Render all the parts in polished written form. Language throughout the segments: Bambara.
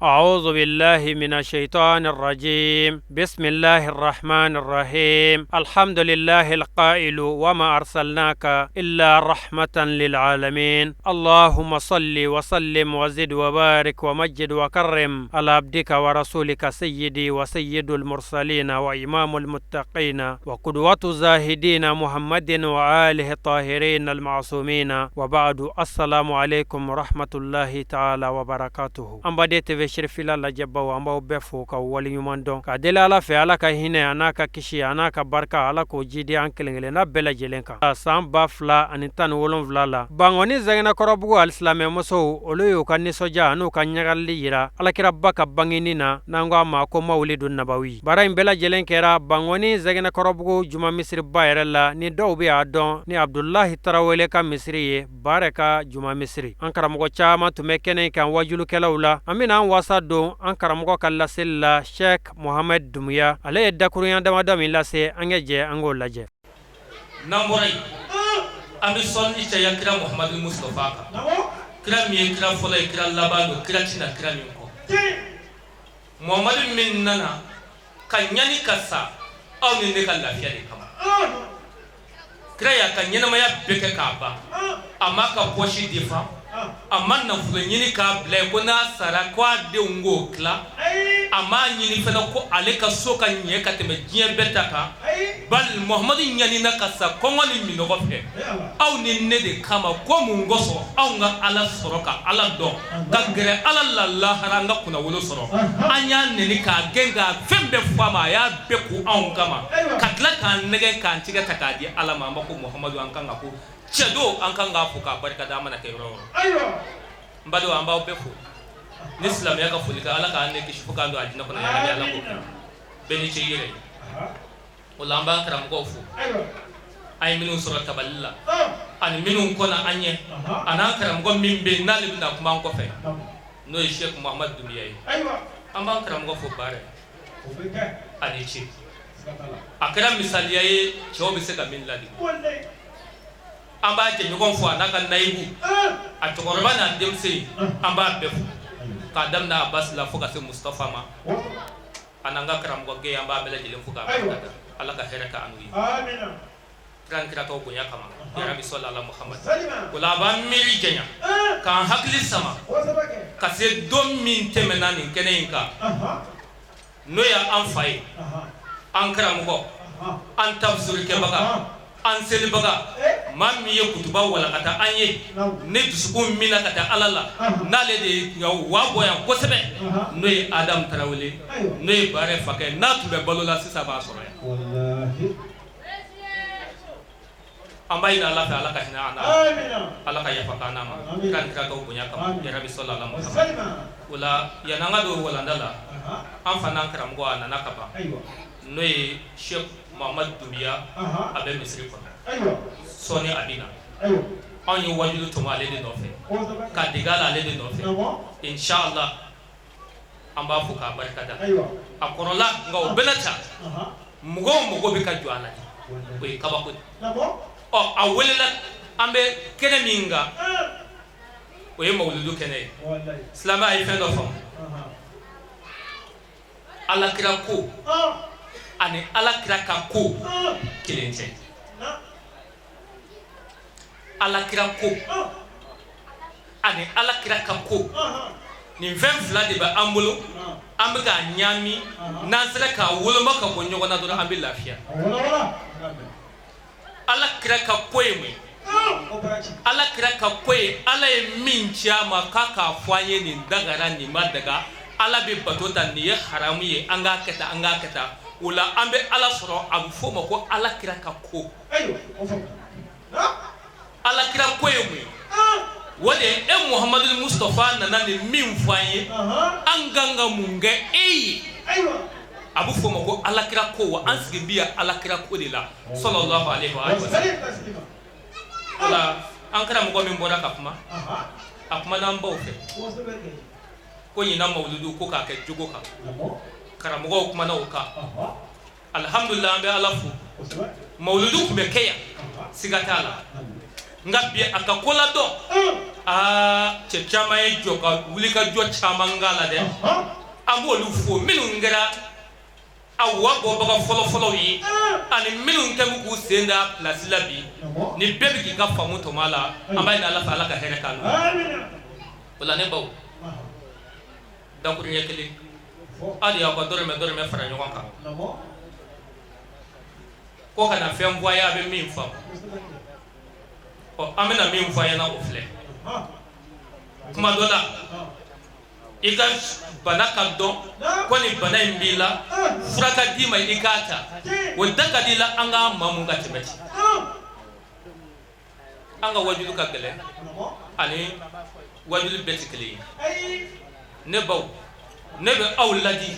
أعوذ بالله من الشيطان الرجيم بسم الله الرحمن الرحيم الحمد لله القائل وما أرسلناك إلا رحمة للعالمين اللهم صل وسلم وزد وبارك ومجد وكرم على عبدك ورسولك سيدي وسيد المرسلين وإمام المتقين وقدوة الزاهدين محمد وآله الطاهرين المعصومين وبعد السلام عليكم ورحمة الله تعالى وبركاته أمبديت shirfila la jabba amba befo ka wali yumandon ka dela ala fe ala ka hine anaka kishi anaka barka ala ko jidi an kelengele na bela jelenka samba fla anitan wolon vlala bangoni zagina korobugo alislame moso oloyo kan nisoja anu kan nyagalli yira ala kirabba ka banginina nango ma ko mawlidun nabawi bara bela jelenkera bangoni zagina korobugo juma misri bayrella ni dawbi adon ni abdullahi tarawele ka misri baraka juma misri ankara mo chama tumekene kan wajulu kelawla amina wasado an karamogo kala sella Sheikh Mohamed Dumbuya ale dakurunya damadami lase angeje ango laje namorai ami son ita ya kira Muhammad Mustafa ka kira mi kira fola kira labano kira tina kira mi ko Muhammad min nana kanyani kasa aw ne ka lafiya de kama kira ya kanyana maya beke ka ba amma ka poshi difa amma na fulan yini ka blay ko na sara kwa de ngo kla amma yini fana ko ale ka so kan nye ka teme jiye betaka bal Muhammad nyani na kasa ko ngani mi no fe aw ni ne de kama ko mu ngoso aw nga ala soroka ala do ka gere ala la haranga kuna wolo soro anya ne ni ka genga fembe fama ya be ku aw kama katla kan nege kan tiga takadi ala ma ko Muhammadu an kan ko Chado angka ngapuka barika dama na kero. Mbado ambao befu. Nislam yaka fulika ala ka ane kishifuka ndo ajina kuna yana ala ko. Beni cheyire. Ulamba karam gofu. Ay minu surat taballa. Ani minu kona anye. Ana karam go mimbe nali na kuma ko fe. No Sheikh Muhammad Dumbuya. Amba karam gofu bare. Ani chi. Akram misali yayi chobi seka min ladi. Amba je nyugon fo anaka naibu atokoroba na demse amba befu kadam na Abbas la foka se Mustafa ma ananga karam go ge amba bela jile fuka bakata Allah ka heraka anu amina kan kira to bunya kama ya Rabbi sallallahu Muhammad kula ba miri jenya kan hakli sama ka se dom min temenani kenenka no ya anfai an karam go an tafsir ke baka an seli baga mammi ye kutuba wala kata anye ne dusukun mina kata alala nale de wa boyan kosebe noy Adam Tarawele noy bare fakay na tumbe balola sisa ba soro wallahi ambai na Allah ta'ala ka hina ana amina Allah ka yafaka na ma kan ka to bunya kam ya Rabbi sallallahu alaihi wasallam wala yananga do wala ndala an fanan karam go ana nakaba noy Sheikh Muhammad Dumbuya abe misri ko soni abina on you wajulu to ma lede no fe ka digala lede no fe inshallah amba fuka barkada akorola nga belata mugo be ka juala ko kaba ko o awela ambe kene minga o ye mawludu kene islama ay fe no fam ala kira ko ani ala kira ka ko kilenje ala kira ko ani ala kira ka ko ni fem fla de ba ambulo amga nyami nansere ka wolo maka ko nyogo na do ambi lafiya ala kira ka ko yemi ala kira ka ko ala e mincha makaka fanye ni dagara ni madaga ala be batota ni haramu ye anga keta wala ambe ala soro abu fo mako ala kira ka ko ala kira ko yemi wode e Muhammadu Mustafa nana ni min fanye anganga munge abu fo mako ala kira ko wa ansigi biya ala kira ko de la sallallahu alaihi wa sallam wala ankara mo min bora kapma akuma namba ofe ko yina mawludu ko ka ke jugo ka karamogo kuma na oka alhamdulillah be alafu mawludu ku be keya sigatala ngabi akakola do cɛ caman ye jɔ ka wuli ka jɔ caman kala dɛ an b'olu fo minnu kɛra a wa bɔbaga fɔlɔ-fɔlɔw ye ani minnu kɛmu k'u sen da place la bi ni bɛɛ bi k'i ka faamu tɔmɔ la an b'a ɲini Ala fɛ Ala ka hɛrɛ k'an ye o la ne baw dakuruɲɛ kelen hali y'aw ka dɔrɔmɛ fara ɲɔgɔn kan ko kana fɛn fɔ a ye a bɛ min faamu an bɛna min fɔ a ɲɛna o filɛ kuma dɔ la i ka bana ka dɔn ko ni bana in b'i la fura ka d'i ma i k'a ta o da ka di la an ka maa mun ka tɛmɛ ten an ka wajulu ka gɛlɛn ani wajulu bɛɛ tɛ kelen ye ne baw ne bɛ aw ladi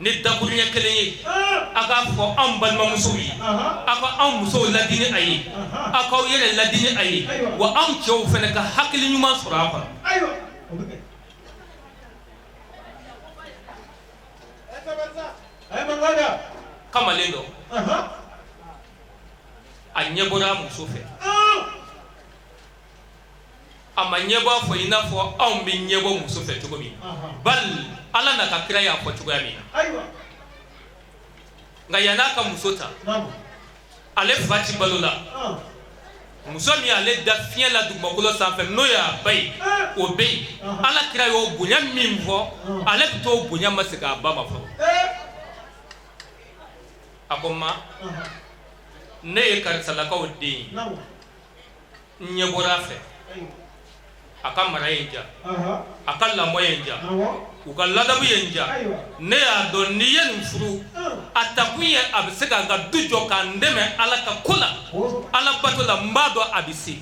ni dakuruɲɛ kelen ye a k'a fɔ anw balimamusow ye a ka anw musow ladi ni a ye a k'aw yɛrɛ ladi ni a ye wa anw cɛw fana ka hakili ɲuman sɔrɔ a kɔnɔ kamalen dɔ a ɲɛ bɔra a muso fɛ a ma ɲɛbɔ fɔ i n'a fɔ anw bɛ ɲɛbɔ muso fɛ cogo min bali Ala n'a ka kira y'a fɔ cogoya min na nka yan'a ka muso ta ale fa ti balo la muso min ale da fiɲɛ la dugumakolo sanfɛ n'o y'a ba ye o bɛ yen Ala kira y'o bonya min fɔ ale bɛ t'o bonya ma segin a ba ma fɔlɔ a ko ma ne ye karisalakaw den ye n ɲɛ bɔra a fɛ a ka mara ye n diya a ka lamɔ ye n diya u ka ladabu ye n diya ne y'a dɔn n'i ye nin furu a takun ye a bɛ se k'an ka du jɔ k'an dɛmɛ Ala ka ko la Ala bato la n b'a dɔn a bɛ se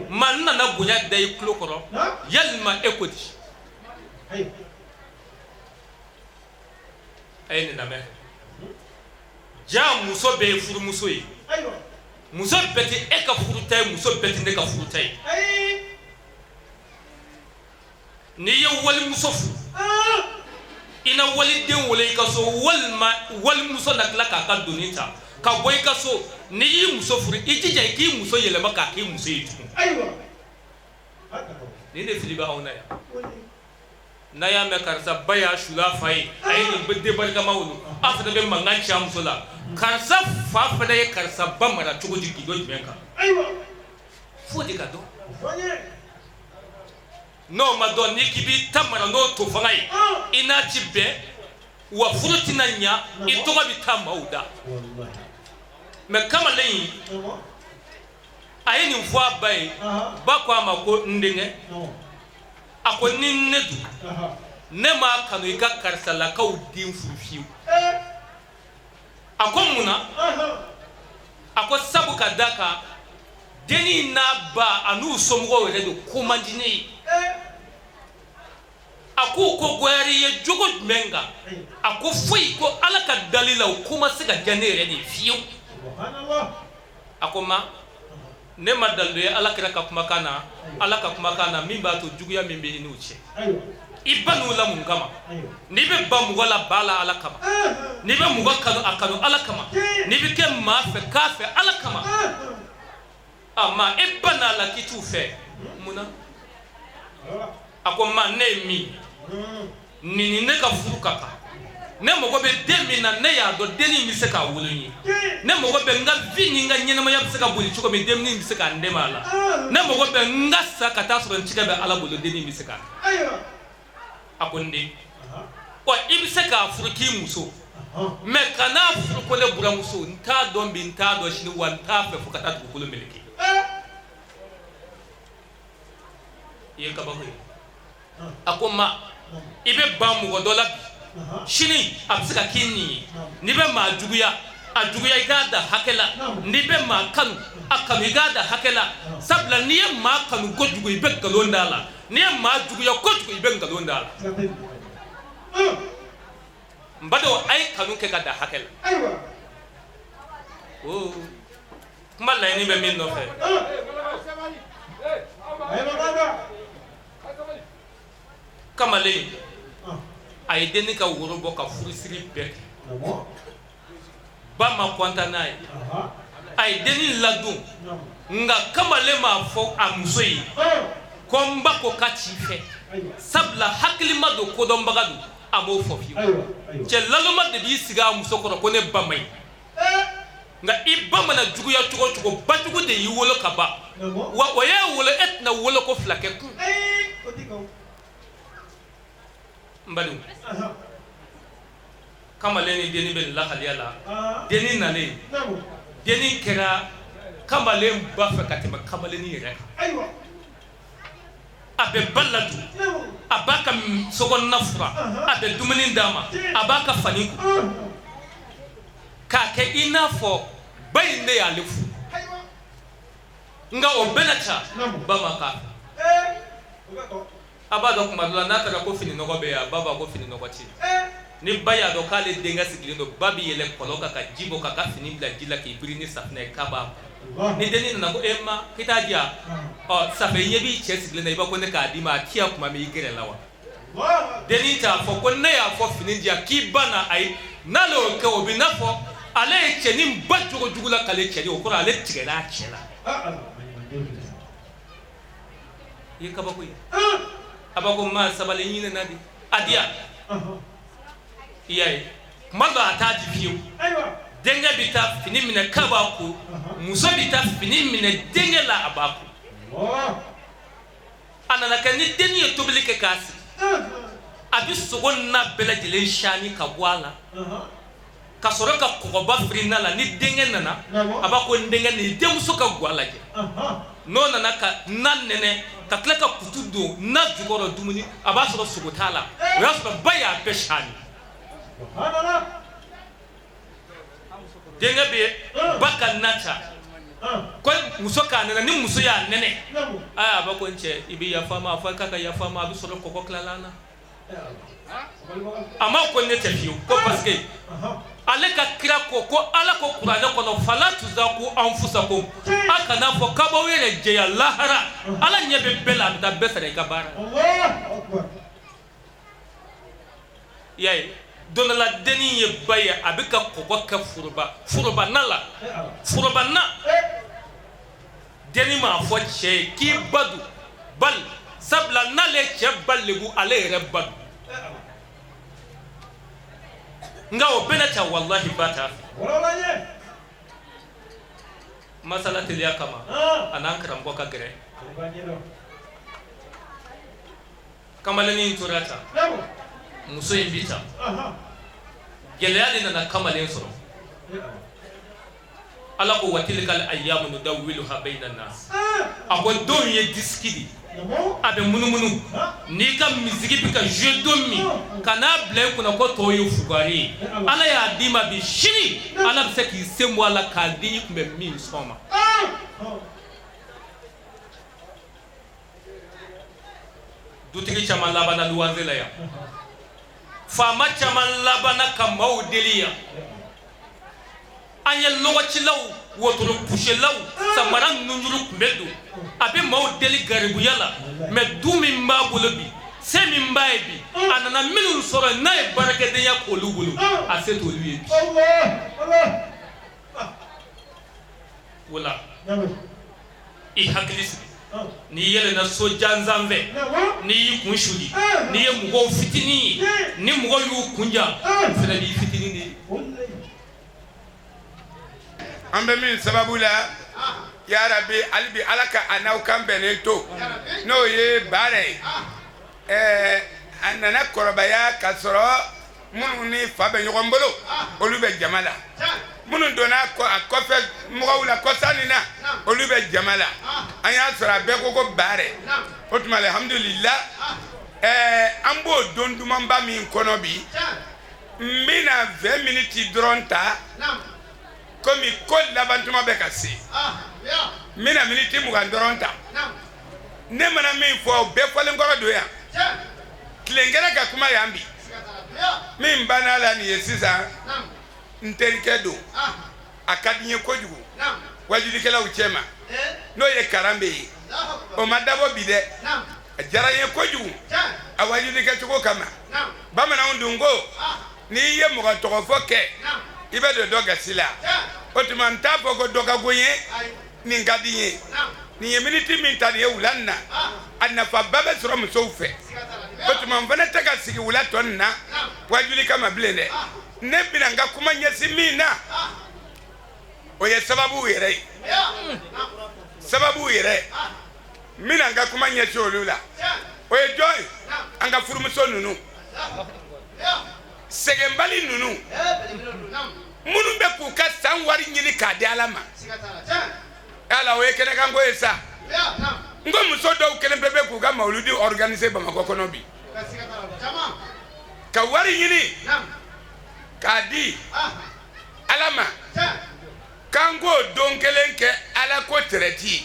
ma n nana bonya da i tulo kɔrɔ yalima e ko di a ye nin lamɛn jaa muso bɛɛ ye furumuso ye muso bɛɛ tɛ e ka furu ta ye muso bɛɛ tɛ ne ka furu ta ye n'i ye walimuso furu i na waliden wolo i ka so walima walimuso na tila k'a ka doni ta ka bɔ i ka so n'i y'i muso furu i jija i k'i muso yɛlɛma k'a k'i muso ye tugun nin de fili bɛ anw na yan n'a y'a mɛn karisa ba y'a sula fa ye a ye nin den barikama wolo a fana bɛ mankan ci a muso la karisa fa fana ye karisa ba mara cogo di k'i dɔn jumɛn kan fo de ka dɔn n'o ma dɔn n'i k'i b'i ta mara n'o to fanga ye i n'a ci bɛn wa furu tɛna ɲa i tɔgɔ bɛ taa maaw da mɛ kamalen in a ye nin fɔ a ba ye ba ko a ma ko n denkɛ a ko ni ne dun ne m'a kanu i ka karisalakaw den furu fiyewu a ko mun na a ko sabu ka da kan dennin n'a ba a n'u somɔgɔw yɛrɛ de ko man di ne ye a ko ko goyari ye jogo jumɛn kan a ko foyi ko Ala ka dali la o ko ma se ka diya ne yɛrɛ de fiyewu a ko ma ne ma dalilu ye Ala kira ka kumakan na Ala ka kumakan na min b'a to juguya min bɛ i n'u cɛ i ba n'u la mun kama n'i bɛ ba mɔgɔ la ba la Ala kama n'i bɛ mɔgɔ kanu a kanu Ala kama n'i bɛ kɛ maa fɛ k'a fɛ Ala kama a ma e ba n'a la k'i t'u fɛ mun na a ko ma ne ye min nin ne ka furu ka kan ne mago bɛ den min na ne y'a dɔn dennin bɛ se k'a wolo n ye ne mago bɛ n ka vie ni n ka ɲɛnamaya bɛ se ka boli cogo min dennin bɛ se k'a dɛmɛ a la ne mago bɛ n ka sa ka taa sɔrɔ n tigɛ bɛ Ala bolo dennin bɛ se k'a a ko n den wa i bɛ se k'a furu k'i muso mɛ kana furu ko ne buramuso n t'a dɔn bi n t'a dɔn sini wa n t'a fɛ fo ka taa dugukolo meleke i ye kabako ye a ko ma i bɛ ban mɔgɔ dɔ la bi sini a bɛ se ka k'i nin ye n'i bɛ maa juguya a juguya i k'a da hakɛ la n'i bɛ maa kanu a kanu i k'a da hakɛ la sabula n'i ye maa kanu kojugu i bɛ nkalon d'a la n'i ye maa juguya kojugu i bɛ nkalon d'a la n badenw a ye kanu kɛ ka da hakɛ la kuma laɲini bɛ min nɔfɛ kamalen a ye denni ka woro bɔ ka furusiri bɛɛ kɛ ba ma kontaan n'a ye ay deni ladun nga kamale ma fo amuso yi ko mbako kati fe sabla haklima do ko don bagadu amo fo fi ce laluma de bi siga amuso ko ne bamay nga ibama na jugu ya tugo batugo de yi wolo kaba wa ya wolo etna wolo ko flake ku mbalu kamale ni deni be la khaliala deni nale deni kera kamale ba fa katima kamale ni yere aywa abe baladu abaka sogon nafra abe dumani dama abaka faniku ka ke inafo bayne ya lefu nga obenata ba maka abado kuma la nata ko fini no be ya baba ko fini no kwati ni baya do kale denga sigilindo babi yele koloka ka jibo ka fini bla jila ki birini safne kaba ni deni na ko emma kitadia o safe yebi chesigilindo iba ko ne ka di ma tia kuma mi gere lawa deni ta fo ko ne ya fo fini dia ki bana ai nalo ke obi na fo ale cheni mbajogo jugula kale cheni o ko ale tigela chela yekaba ko abako ma sabale nyine nadi adia iyaye mando ataji fiyo denga bita fini mine kabaku muso bita fini mine denga la abaku anana kani deni yotoblike kasi abi sogon na bela jile shani kabwala kasoro ka koba frina la ni denga nana abako denga ni demuso ka gwala je no nana ka nanene katleka kutudo na jugoro dumuni abaso sugotala raso baya peshani denga be baka nata ko musoka nana ni muso ya nene aya bako nche ibi ya fama fa kaka ya fama abu soro koko klalana ama ko ne tafiyo ko paske aleka kira ko ala ko qur'ana ko no falatu zaku anfusakum akana fo kabawere je ya lahara ala nyebe bela da besare kabara Allahu akbar yai dona la deni ye baya abika ko ka furba nala furba na deni ma fo che ki badu bal sabla nale che balligu ale rabbad ngawo benata wallahi bata wala ye masala tilia kama anan karambo ka gere kamalani turata muso invita gelali na kamalen soro ala ko watilkal ayyamu nudawiluha bainan nas ako don ye diskidi abe munumunu ni ka miziki bika jedomi kana blay kuna ko toyo fugari ala ya dima bi shini ala bse ki semu ala kaldi kumbe min soma dutigi chama labana luwanzela ya fama chama labana kamaudeliya anya lokaci law wotoro pushe law samaran nunjuru kumbedo abe maudeli garibu yala me dumi mbabolobi semi mbaibi anana minu soro na e barakede ya kolugulu aseto luye Allah wala I hakilisi ni yele na so janzamve ni kunshuli ni mugo fitini ni mugo yu kunja fena ni fitini ni ambe min sababu la ya rabbi albi alaka anaw kambele to no ye bare anana korobaya kasoro munu ni fabe nyogombolo olube jamala munu dona ko akofe mugawula kosanina olube jamala anya sora be ko bare otuma alhamdulillah ambo dondumamba min kono bi mina 20 minutes dronta komi kol labantuma be kasi mina minute mugan dronta ne mana min fo be kolen goro do ya klengera ga kuma yambi min banala ni yesisa nterikedo akadinye kojugu wajudikela uchema no ye karambe o madabo bide ajara ye kojugu awajudike chuko kama bamana undungo ni ye mugan tokofoke ibe do doga sila o tuma n t'a fɔ ko dɔ ka go n ye nin ka di n ye nin ye miniti min ta nin ye wula nin na a nafaba bɛ sɔrɔ musow fɛ o tuma n fana tɛ ka sigi wula tɔ nin na wajuli kama bilen dɛ ne bɛna n ka kuma ɲɛsin min na o ye sababu yɛrɛ ye sababu yɛrɛ n bɛna n ka kuma ɲɛsin olu la o ye jɔn ye an ka furumuso ninnu sɛgɛnbali ninnu minnu bɛ k'u ka san wari ɲini k'a di Ala ma ala o ye kɛnɛkanko ye sa n ko muso dɔw kelen bɛɛ bɛ k'u ka mawuludi organiser Bamakɔ kɔnɔ bi ka wari ɲini k'a di Ala ma k'an k'o don kelen kɛ Ala ko traite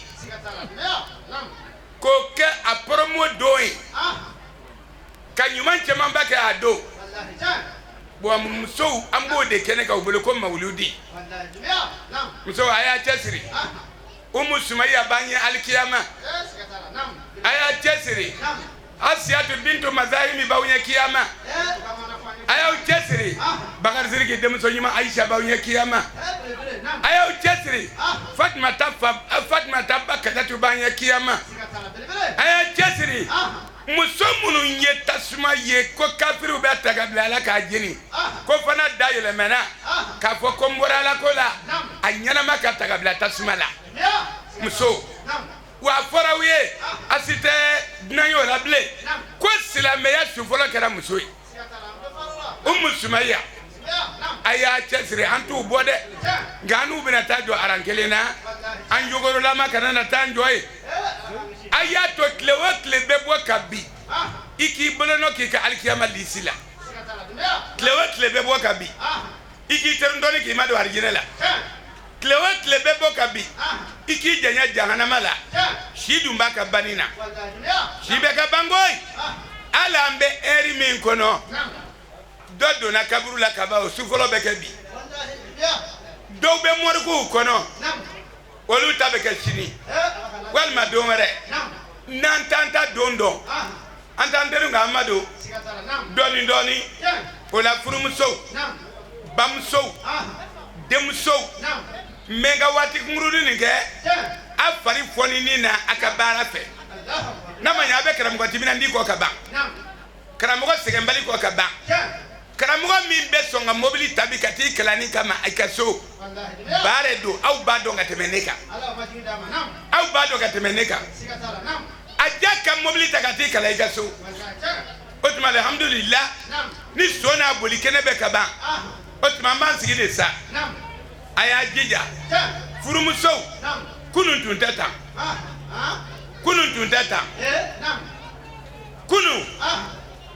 k'o kɛ a promo don ye ka ɲuman camanba kɛ a don bon musow an b'o de kɛnɛ kan u bolo ko mawuludi musow a y'a cɛsiri Umu Sumaya b'an ye alikiyama a y'a cɛsiri Asiyatu bintu Mazahimi b'aw ye kiyama a y'aw cɛsiri Bakari Sidiki denmuso ɲuman Ayisa b'aw ye kiyama a y'aw cɛsiri Fatumata ba Kadatu b'an ye kiyama a y'a cɛsiri muso minnu ye tasuma ye ko kafiriw bɛ ta ka bila Ala k'a jeni ko fana da yɛlɛmɛna k'a fɔ ko n bɔra Ala ko la a ɲɛnama ka ta ka bila tasuma la muso wa a fɔra aw ye a si tɛ dunan ye o la bilen ko silamɛya su fɔlɔ kɛra muso ye Umu Sumaya a y'a cɛsiri an t'u bɔ dɛ nka an n'u bɛna taa jɔ aran kelen na an jogorolama kana na taa jɔ ye a y'a to tile o tile bɛ bɔ ka bin i k'i bolonɔ k'i ka alikiyama lisi la tile o tile bɛ bɔ ka bin i k'i teri dɔɔni k'i ma don arijinɛ la tile o tile bɛ bɔ ka bin i k'i janya jahanama la si dun b'a ka banni na si bɛ ka ban koyi hali an bɛ ɛri min kɔnɔ dɔ donna kaburu la ka ban o su fɔlɔ bɛ kɛ bi dɔw bɛ moriguw kɔnɔ olu ta bɛ kɛ sini walima don wɛrɛ n'an t'an ta don dɔn an t'an teri nka an ma don dɔɔni dɔɔni o la furumusow bamusow denmusow n bɛ n ka waati kunkurunin nin kɛ a fari fɔnini na a ka baara fɛ n'a ma ɲɛ a bɛ karamɔgɔ timinandi kɔ ka ban karamɔgɔ sɛgɛnbali kɔ ka ban karamɔgɔ min bɛ sɔn ka mobili tabi ka t'i kalanni kama i ka so baara don aw b'a dɔn ka tɛmɛ ne kan aw b'a dɔn ka tɛmɛ ne kan a ja ka mobili ta ka t'i kalan i ka so o tuma alhamdulillah ni so n'a boli kɛnɛ bɛ ka ban o tuma an b'an sigi de sa a y'a jija furumusow kunun tun tɛ tan kunun tun tɛ tan kunun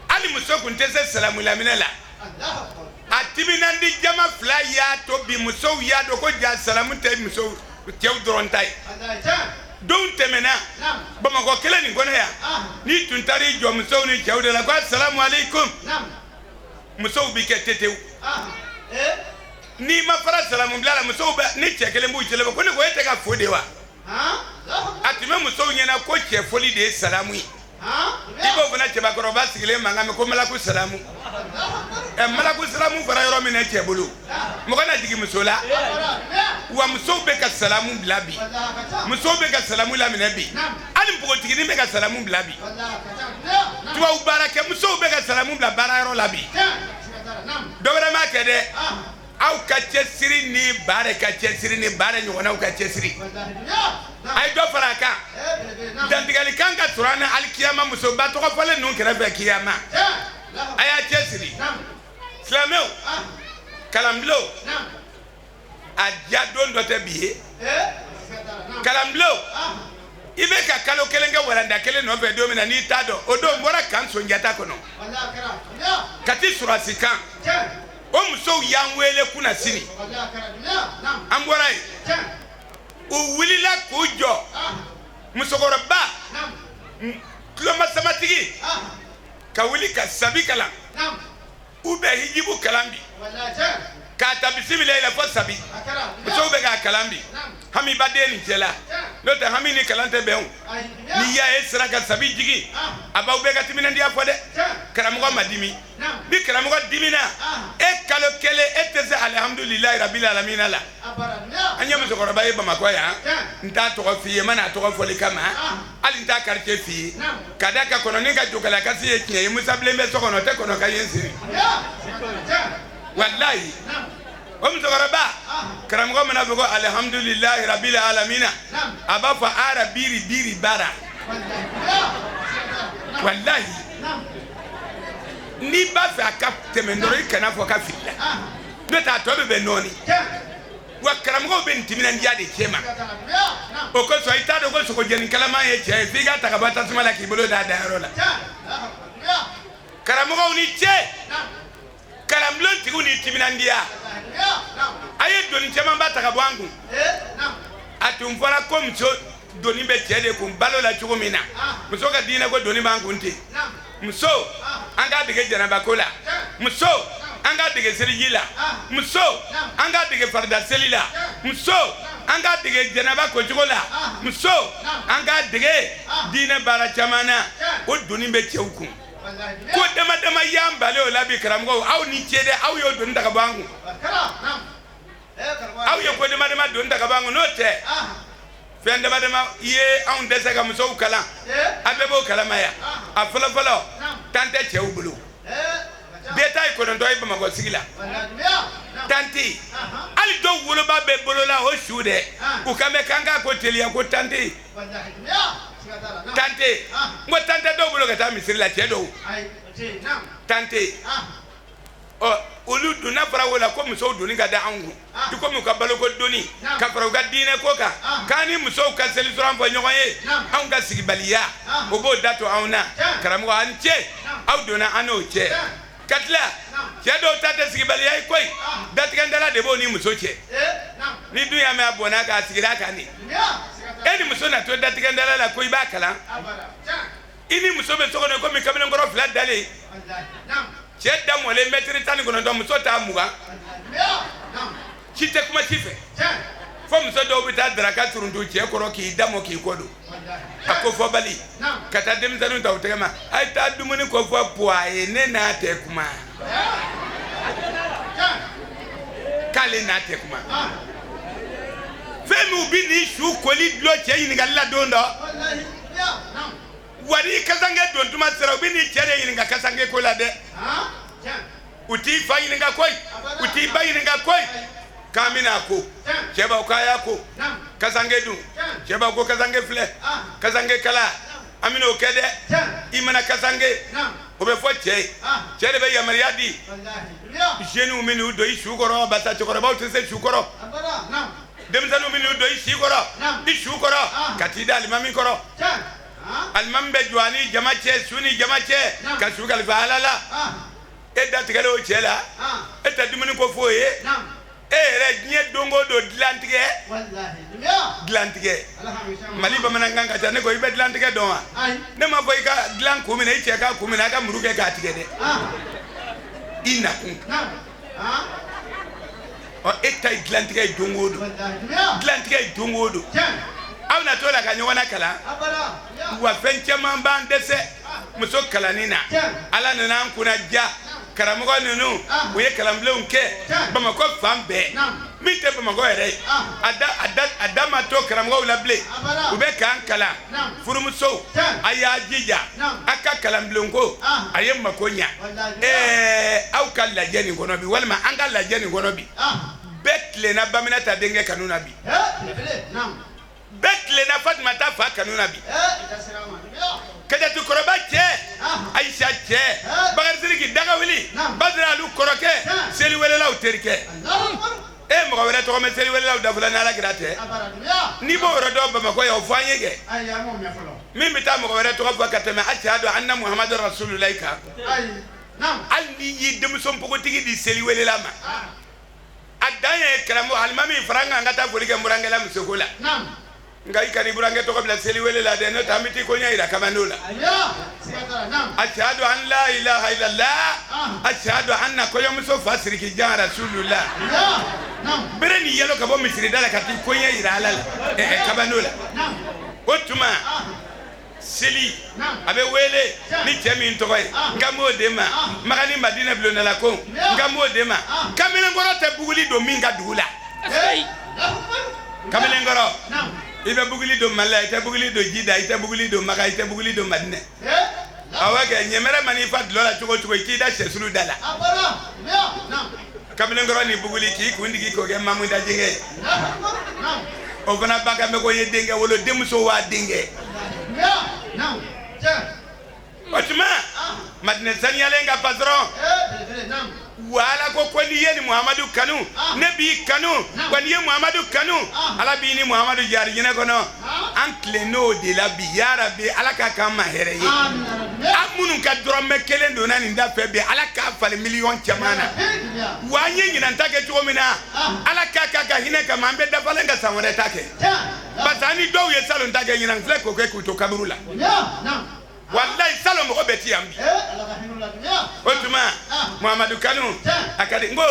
hali muso kun tɛ se salamulaminɛ la a timinandi jama fila y'a to bi musow y'a dɔn ko ja salamu tɛ musow cɛw dɔrɔn ta ye don tɛmɛna Bamakɔ kelen nin kɔnɔ yan n'i tun taar'i jɔ musow ni cɛw de la ko asalamu alaikum musow bi kɛ tetew n'i ma fara salamu bila la musow bɛ ni cɛ kelen b'u cɛla ko ne ko e tɛ ka fo de wa a tun bɛ musow ɲɛna ko cɛ foli de ye salamu ye i b'o fana cɛbakɔrɔba sigilen mankan mɛn ko malaku salamu malaku salamu fara yɔrɔ min na cɛ bolo mɔgɔ na jigin muso la wa musow bɛ ka salamu bila bi musow bɛ ka salamu laminɛ bi hali npogotiginin bɛ ka salamu bila bi tubabu baarakɛ musow bɛ ka salamu bila baarayɔrɔ la bi dɔ wɛrɛ m'a kɛ dɛ aw ka cɛsiri ni baara ka cɛsiri ni baara ɲɔgɔnnaw ka cɛsiri a ye dɔ fara a kan dantigɛli kan ka sɔrɔ an na alikiyama musoba tɔgɔ fɔlen ninnu kɛrɛfɛ kiyama a y'a cɛsiri silamɛw kalanbulon a diya don dɔ tɛ bi ye kalanbulon i bɛ ka kalo kelen kɛ walanda kelen nɔfɛ don min na n'i t'a dɔn o don n bɔra kan sonjata kɔnɔ ka ti surasi kan o musow y'an wele kunna sini an bɔra yen u wulila k'u jɔ musokɔrɔba tulomasamatigi ka wuli ka sabi kalan u bɛ hijibu kalan bi k'a ta bisimila la fɔ sabi musow bɛ k'a kalan bi hami ba den nin cɛla n'o tɛ hami ni kalan tɛ bɛn o n'i y'a ye sira ka sabi jigi a b'aw bɛɛ ka timinandiya fɔ dɛ karamɔgɔ ma dimi ni karamɔgɔ dimina e kalo kelen e tɛ se alihamudulilayi rabbil alamina la anya muso koroba ye Bamako ya nta to fi mana to foli kama ali nta quartier fi kadaka kono ninga jukala kasi ye kinye Musa Blembe so kono te kono kayensi wallahi o muso koroba karamgo mana bugo alhamdulillah rabbil alamin aba fa ara biri bara wallahi ni ba fa ka temendoro kana fo ka filla do ta to be noni wa karamgo ben timina ndiade chema o ko so ita do ko so ko jeni kala ma ye che figa ta ka bata suma la ki bolo da rola karamgo ni che karamlon ti ni timina ndia aye doni chema ba ta ka bwangu atum fara kom so doni be chede kum balo la chugumina muso ka dina ko doni bangu nti muso anga dige janaba kola muso anga dige serigila muso anga dige farda selila muso anga dige janaba ko chugola muso anga dige dina bara chamana o doni be chewku ko dama yambale o labi karamgo aw ni chede aw yo doni daga bangu aw yo ko dama doni daga bangu no te fende madama ye on dese ga muso kala abebo kala maya afala tante chewbulu betay ko don doy Bamako sigila tanti ali do wolo ba be bolola o shude u kame kanga ko telia ko tanti ngo tante do bolo ga ta misirila chedo tanti o ulu duna fara wala ko muso duni ga da angu diko mu ka balo ko duni ka fara ga dine ko ka kani muso ka seli suran fo nyoye an ga sigi baliya o bo dato auna karamu an che au dona ano che katla che do tata sigi baliya koi datika ndala de bo ni muso che ni duya me abona ka sigi da kani eni muso na to datika ndala la koi ba kala ini muso be sokone ko mi kamene ngoro flat dale cheda mole metri tani kono ndo muso ta muga chite kuma chife fo muso do bita draka turundu che koro ki damo ki kodo akofo bali kata dem tanu ta utema ai ta dumuni ko fo poaye ne na te kuma kale na te kuma femu bi ni shu koli lo che yin galla dondo wari kasange don tuma sera bi ni chere yin ga kasange ko la de uti fa yin ga koy uti ba yin ga koy kamina ko cheba kaya ko kasange dun cheba ko kasange fle kasange kala amino kede imana kasange obe fo chere be yamariadi jenu minu do ishukoro bata chokoro ba utse shukoro dem tanu minu do ishukoro ishukoro katida limami koro almambe juani jamache suni jamache kasugal falala edda tigalo chela etta dumuni ko foye re nye dongo do dlantige wallahi dlantige mali ba mananga ka tane ko ibe dlantige do ma ne ma boy ka dlan ko mi ne che ka ko mi na ka muruke ka tige de ina kun o etta dlantige dongo do dlantige dongo do awna tola ka nyona kala wa fenche mamba ndese muso kala nina ala nana kuna ja karamugo nunu uye kalamble unke Bamako fambe mite Bamako ere ada mato karamugo ulable ube kan kala furumuso aya jija aka kalamble unko aye makonya au kala jeni ngonobi walma angala jeni ngonobi betle na bamina ta denge kanuna bi betle na Fatma ta fa kanuna bi kada tu koroba che Aisha che bagar siriki daga wili badra lu koroke seli wele law terike mo wala to me seli wele law da fulana la grate ni bo ro do Bamako ya ofanyege mimi ta mo wala to fa katama ashhadu anna muhammadur rasulullah ka alni yi dem som poko tigi di seli wele lama adaya kramo almami franga ngata fulike murangela msokola ngai kani burange to kabla seli wele la de no tamiti ko nyaira kamanola ashhadu an la ilaha illallah ashhadu anna ko yamso fasiri ki jan rasulullah bereni yelo kabo misri dala kati ko nyaira alala kamanola otuma seli abe wele ni temi ntoy ngamo dema magani madina blona la ko ngamo dema kamena ngoro te buguli do minga dula kamelen kɔrɔ i bɛ buguli don Mali la i tɛ buguli don Jida i tɛ buguli don Maka i tɛ buguli don Madinɛ awɔ kɛ ɲɛmɛrɛ man'i fa dulɔ la cogo cogo i k'i da sɛsulu da la kamelen kɔrɔ ni buguli k'i kun digi k'o kɛ Mamuda denkɛ ye o fana ba ka mɛn ko ye denkɛ wolo denmuso waa denkɛ o tuma Madinɛ saniyalen ka patron wala ko n'i ye ni Muhamadu kanu ne b'i kanu wa n'i ye Muhamadu kanu Ala b'i ni Muhamadu jari jinɛ kɔnɔ an tilen n'o de la bi ya Rabbi Ala k'a k'an ma hɛrɛ ye an minnu ka dɔrɔmɛ kelen donna nin da fɛ bi Ala k'a falen miliyɔn caman na wa an ye ɲinanta kɛ cogo min na Ala k'a ka hinɛ kama an bɛ dafalen ka san wɛrɛ ta kɛ parce que an ni dɔw ye salon ta kɛ ɲinan filɛ k'o kɛ k'u to kaburu la wallahi salon mɔgɔ bɛ ti yan bi o tuma Muhamadu kanu a ka di n ko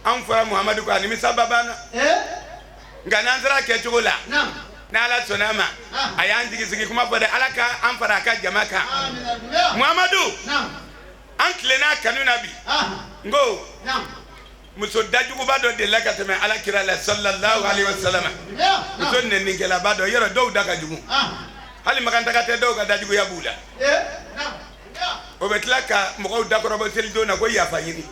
an fɔra Muhamadu ko a nimisa ba banna nka n'an sera kɛcogo la n'Ala sɔnna a ma a y'an jigi sigi kuma fɔ dɛ Ala ka an fara a ka jama kan Muhamadu an tilenna kanu na bi n ko muso dajuguba dɔ delila ka tɛmɛ Alakira la sallallahu alaihi wasallam muso nɛnikɛlaba dɔ yɔrɔ dɔw da ka jugu hali makantaga tɛ dɔw ka dajuguya b'u la o bɛ tila ka mɔgɔw dakɔrɔbɔ selidon na ko yafa ɲini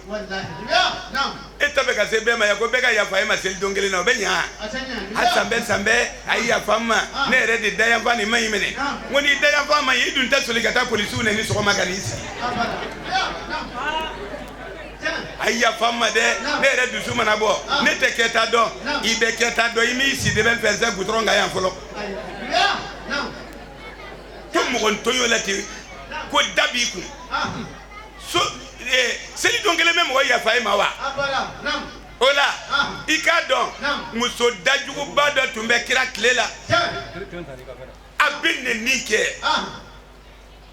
e ta bɛ ka se bɛɛ ma yan ko bɛɛ ka yafa e ma selidon kelen na o bɛ ɲa a san bɛɛ a ye yafa n ma ne yɛrɛ de dayanfa nin ma ɲi minɛ n ko n'i dayanfa ma ɲi i dun tɛ soli ka taa polisiw nɛni sɔgɔma ka n'i sigi a ye yafa n ma dɛ ne yɛrɛ dusu mana bɔ ne tɛ kɛta dɔn i bɛ kɛta dɔn i m'i si de bɛ fɛnsɛ gutɔrɔn kan yan fɔlɔ ko mɔgɔ ntoyo la ten ko da b'i kun so selidon kelen bɛ mɔgɔ yafa e ma wa o la i k'a dɔn muso dajuguba dɔ tun bɛ kira tile la a bɛ nɛni kɛ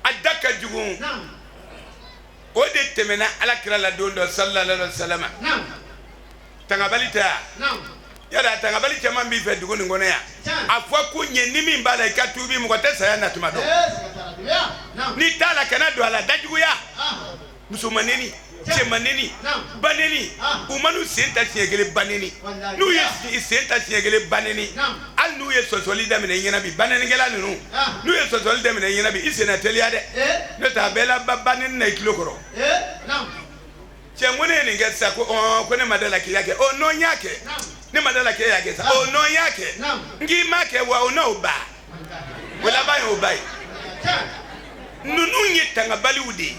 a da ka jugu o de tɛmɛna Alakira la don dɔ sallallahu alaihi wasallam tangabali tɛ yala tangabali caman b'i fɛ dugu nin kɔnɔ yan a fɔ ko ɲɛ ni min b'a la i ka tuubi mɔgɔ tɛ saya natuma dɔn n'i t'a la kana don a la dajuguya musoman neni cɛman neni ba neni u man'u sen ta siɲɛ kelen ba neni n'u ye sen ta siɲɛ kelen ba neni hali n'u ye sɔsɔli daminɛ i ɲɛna bi ba nenikɛla ninnu n'u ye sɔsɔli daminɛ i ɲɛna bi i sen na teliya dɛ n'o tɛ a bɛɛ la ba neni na i kilo kɔrɔ cɛ n ko ne ye nin kɛ sisan ko ne ma da la k'i y'a kɛ ɔ non n y'a kɛ ne ma da la k'e y'a kɛ sa ɔ non n y'a kɛ n k'i ma kɛ wa o n'o ba o laban ye o ba ye ninnu ye tangabaliw de ye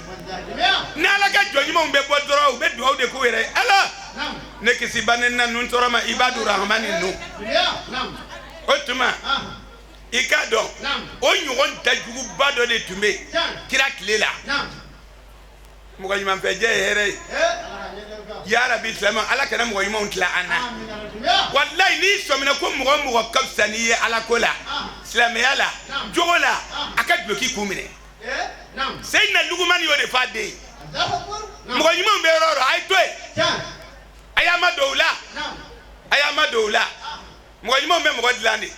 ni Ala ka jɔn ɲumanw bɛ bɔ dɔrɔn u bɛ dugawu de k'u yɛrɛ Ala ne kisi ba ne na ninnu tɔɔrɔ ma Ibadu Rahmani ninnu o tuma i k'a dɔn o ɲɔgɔn dajuguba dɔ de tun bɛ kira tile la mɔgɔ ɲumanfɛjɛ ye hɛrɛ ye ya Rabbi silamɛ Ala kana mɔgɔ ɲumanw tila an na wallahi n'i sɔmina ko mɔgɔ mɔgɔ ka fisa n'i ye Ala ko la silamɛya la jogo la a ka duloki k'u minɛ Seydina Lugumani y'o de f'a den ye mɔgɔ ɲumanw bɛ yɔrɔ o yɔrɔ a ye to yen a y'a ma don o la a y'a ma don o la mɔgɔ ɲumanw bɛ mɔgɔ dilan de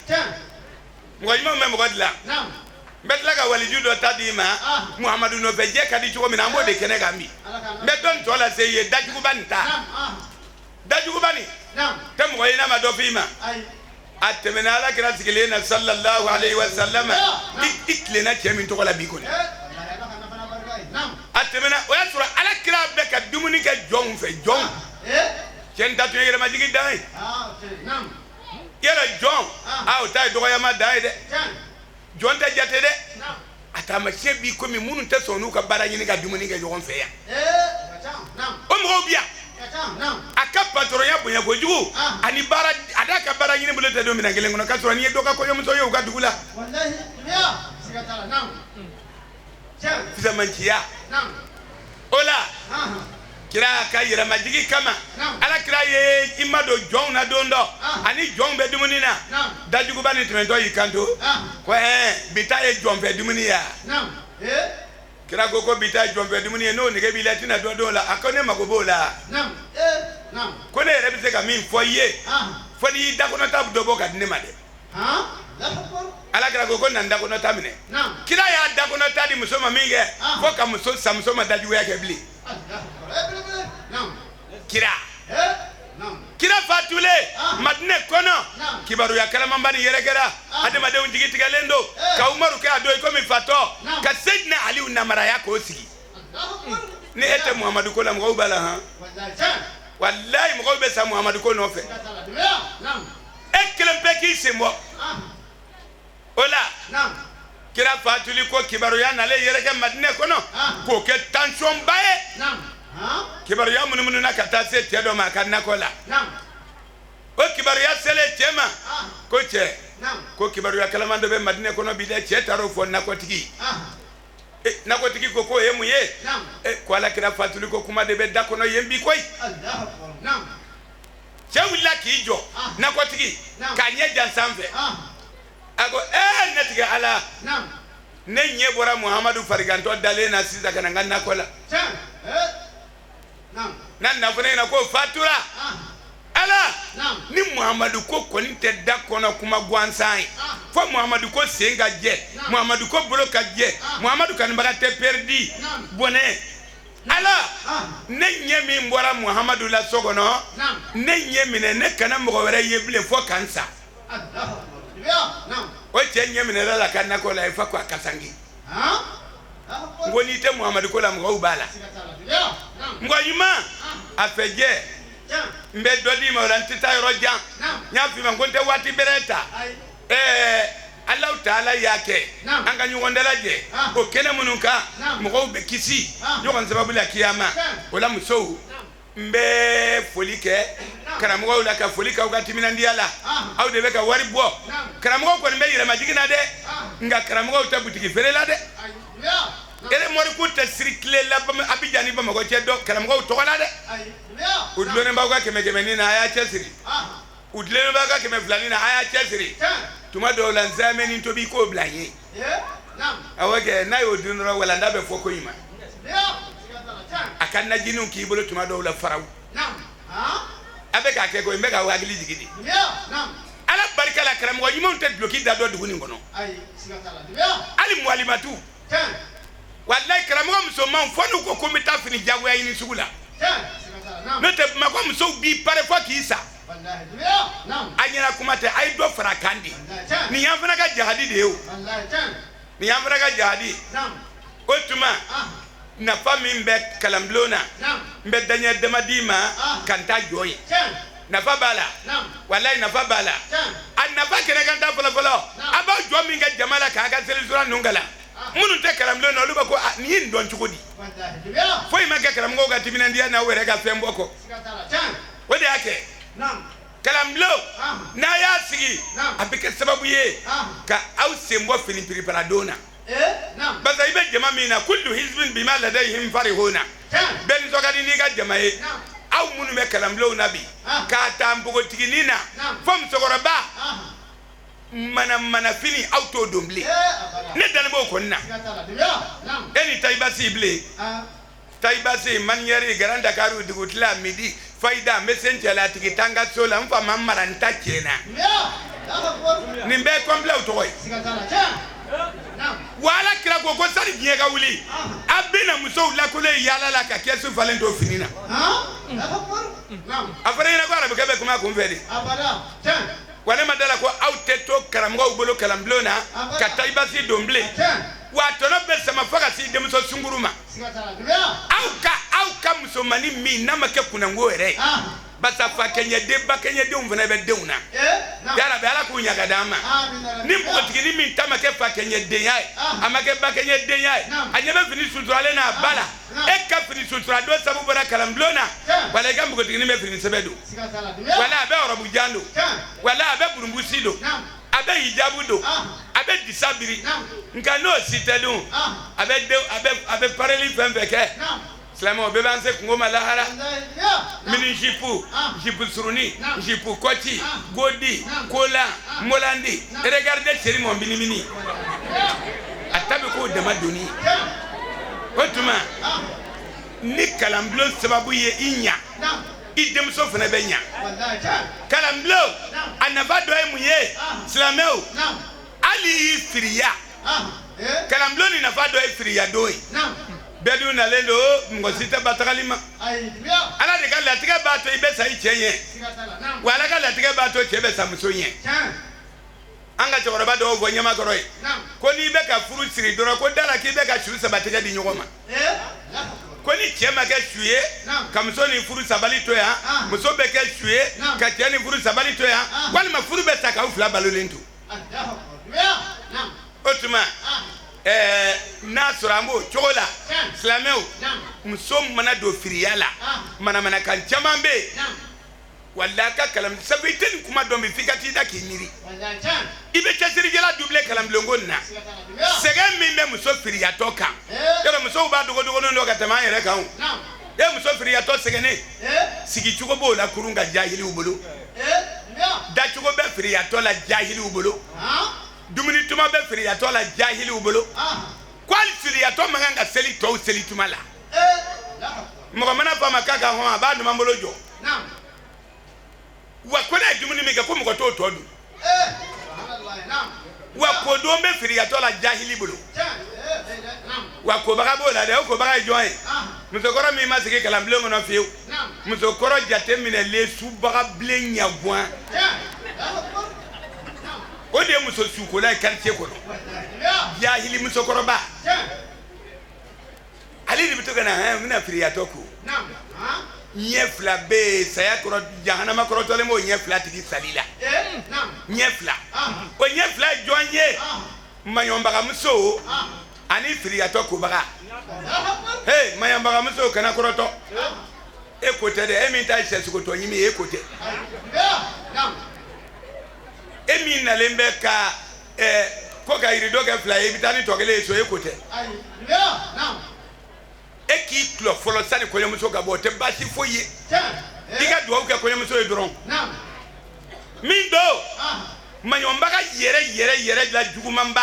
mɔgɔ ɲumanw bɛ mɔgɔ dilan n bɛ tila ka waliju dɔ ta d'i ma Muhamadu nɔfɛ jɛ ka di cogo min na an b'o de kɛnɛ kan bi n bɛ dɔ nin tɔ lase i ye dajuguba nin ta dajuguba nin tɛ mɔgɔ ye n'a ma dɔ f'i ma a tɛmɛna Alakira sigilen na sallallahu alaihi wa sallam i tilenna cɛ min tɔgɔ la bi kɔni a tɛmɛna o y'a sɔrɔ Alakira bɛ ka dumuni kɛ jɔnw fɛ jɔnw cɛ nin ta tun ye yɛrɛmajigi dan ye yɛrɛ jɔn o ta ye dɔgɔyama dan ye dɛ jɔn tɛ jate dɛ a taamasiyɛn b'i komi minnu tɛ sɔn n'u ka baara ɲini ka dumuni kɛ ɲɔgɔn fɛ yan o mɔgɔw bi yan a ka patɔrɔnya bonya kojugu ani baara a n'a ka baara ɲini bolo tɛ don minɛn kelen kɔnɔ k'a sɔrɔ n'i ye dɔ ka kɔɲɔmuso ye u ka dugu la fisamanciya o la kira ka yɛrɛmajigi kama Alakira ye i ma don jɔnw na don dɔ ani jɔnw bɛ dumuni na dajuguba ni tɛmɛtɔ y'i kanto ko bi ta ye jɔnfɛ dumuni ye kira ko bi ta ye jɔnfɛ dumuni ye n'o nege b'i la tina dɔ don la a ko ne mago b'o la ko ne yɛrɛ bɛ se ka min fɔ i ye fo n'i y'i dakɔnɔta dɔ bɔ ka di ne ma dɛ Alakira ko na n dakɔnɔta minɛ kira y'a dakɔnɔta di muso ma min kɛ fo ka muso sa muso ma dajuguya kɛ bilen kira fatulen madina kono kibaru ya kala mambani yeregera adema de unjigi tigalendo ka umaru ka do ko mi fato ka sayyidina ali unamara yako osigi ni ete muhammadu ko la mo bala ha wallahi mo be sa muhammadu ko no fe ekelem peki semo ola kira fatuli ko kibaru ya nale yerege madina kono ko ke tension bae kibaru ya mununu na kata se tedo makanna kola o kibaru ya sele chema ko che ko kibaru ya kalamando be madina kono bi de che taro fo nakotiki nakotiki ko ko yemu ye ko ala kira fatuli ko kuma de be dakono yembi koy chewilla kijo nakotiki kanye jansamfe ago netiga ala ne nyebora muhammadu fariganto dale na sisa kana nganna kola nan na fune na ko fatura ala ni muhammadu ko koni te dakono kuma gwansai fo muhammadu ko senga je muhammadu ko bloka je muhammadu kan baga te perdi bone ala ne nyemi mbora muhammadu la sogono ne nyemi ne kana mo wera yeble fo kansa o chenye minera la kana ko la ifa kwa kasangi ngoni te muhammadu ko la mo ubala ngoyima afeje mbe dodi mo ran tita roja nya fi man gonte wati bereta Allah taala yake anga nyongondela je o kene mununka mo be kisi nyogon sababu la kiyama wala musou mbe folike karamugo la ka folika ugati minandiala au de beka wari bo karamugo ko mbe yire majigina de nga karamugo utabutiki ferela de ere mori ku tasrikle la abijani ba mago ceddo karamugo tokola de udlone mbaga kemegeme ni na aya chesiri udlone mbaga keme fulani na aya chesiri tuma do lan zameni to bi ko blanye awage na yo dunro wala ndabe foko yima akanna jinu ki bolo tuma do la faraw abeka ke go mbeka wagili jigidi ala barika la karam wa yimon te bloki da do duguni ngono ali mualimatu wallahi karam wa musoman fonu ko komita fini jago ya ini sugula nete makom so bi pare fo ki isa anyira kumate ay do fara kandi ni yamfana ka jihadi de yo ni yamfana ka jihadi otuma na fami mbe kalamblona mbe danya demadima kanta joye na fa bala wallahi na fa bala an na fa kene kanta folo aba jo mi nga jamala ka ga sel sura nungala munu te kalamblona oluba ko ni ndon chukudi foi ma ga kalam ngoga timina ndia na were ga fembo ko wode yake kalamblo na ya sigi abike sababu ye ka au sembo filipiri paradona basa ibe jama mina kullu hizbin bima ladayhim farihuna ben zogadi ni ga jama e aw munu me kalamblo nabi ka tambugo tiginina fam sogora ba mana fini auto domble ne dal bo konna eni taybasi ble taybasi man yari garanda karu digutla midi faida messenger la tikitanga sola mfa mamara ntakena nimbe komple utoy wala kira ko sari biega wuli abina muso la ko le yala la ka kesu valento finina afare ina ko arabe kebe kuma ko mfedi wala madala ko auteto karamgo ubolo kalamblona kataibasi domble watono be sama faka si demso sunguruma auka musomani mi namake kuna ngore basa fa kenya de umvana be deuna yala be ala ku nyaga dama nimbo tigini mi tamake fa kenya de yai amake ba kenya de yai anyebe fini sutrale na bala eka fini sutra do sabu bara kalamblona wala gambo tigini me fini sebedo wala be orobu jando wala be burumbusido abe hijabudo abe disabiri nka no sitedo abe pareli femveke Slamo bebanse kungoma lahara mini jipu suruni jipu kochi godi kola molandi regardez chéri mon mini atabe ko dama doni otuma ni kalamblo sababu ye inya idem so fana benya kalamblo anavado emuye slameo ali firiya kalamblo ni navado e firiya doi bedu na lendo ngosita batakalima ala de kala tika bato ibesa ichenye wala kala tika bato chebe samusonye anga choro ba do vonya makoroi ko ni be ka furu siri doro ko dala ki be ka shuru sabatega di nyogoma ko ni chema ke shuye kamsoni furu sabali to ya muso be ke shuye ka cheni furu sabali to ya wala ma furu be taka ufla balolentu otuma nasrambo chola islameu musom mana do firiyala mana kan chamambe walla ka kalam sabitin kuma do mi fikati da kiniri ibe chasiri jela double kalam longonna sega mi me muso firiya toka yoro muso ba dogo no ka tama yere kan e muso firiya to segene sigi chugo bo la kurunga jahili ubulu da chugo be firiya to la jahili ubulu dumuni tuma be firiya to la jahili ubulu kwal firiya to manganga seli to seli tuma la mo mana pa makaka ho ba no mambolo jo wa kona dumuni mi ga ko mo to to du wa ko do be firiya to la jahili bulu wa ko baga bola de ko baga join musokoro mi ma sike kala blengo no fiu musokoro jate mi le su baga blenya bwan o de muso su ko la quartier ko jahili musokoro ba ali de bitoga na mina firiya to ko nyefla be saya koro jahannama koro tole mo nyefla tigi salila nyefla o nyefla joanye mayomba ga muso ani firiya to ko baga hey mayomba ga muso kana koro to e kote de emi ta se ko to nyimi e kote emi na lembe ka ko ga irido ga fla e bitani to gele so e kote eki klo folo sani ko yemuso ga bote basi foye diga do ko yemuso e dron min do manyomba ga yere la jugumamba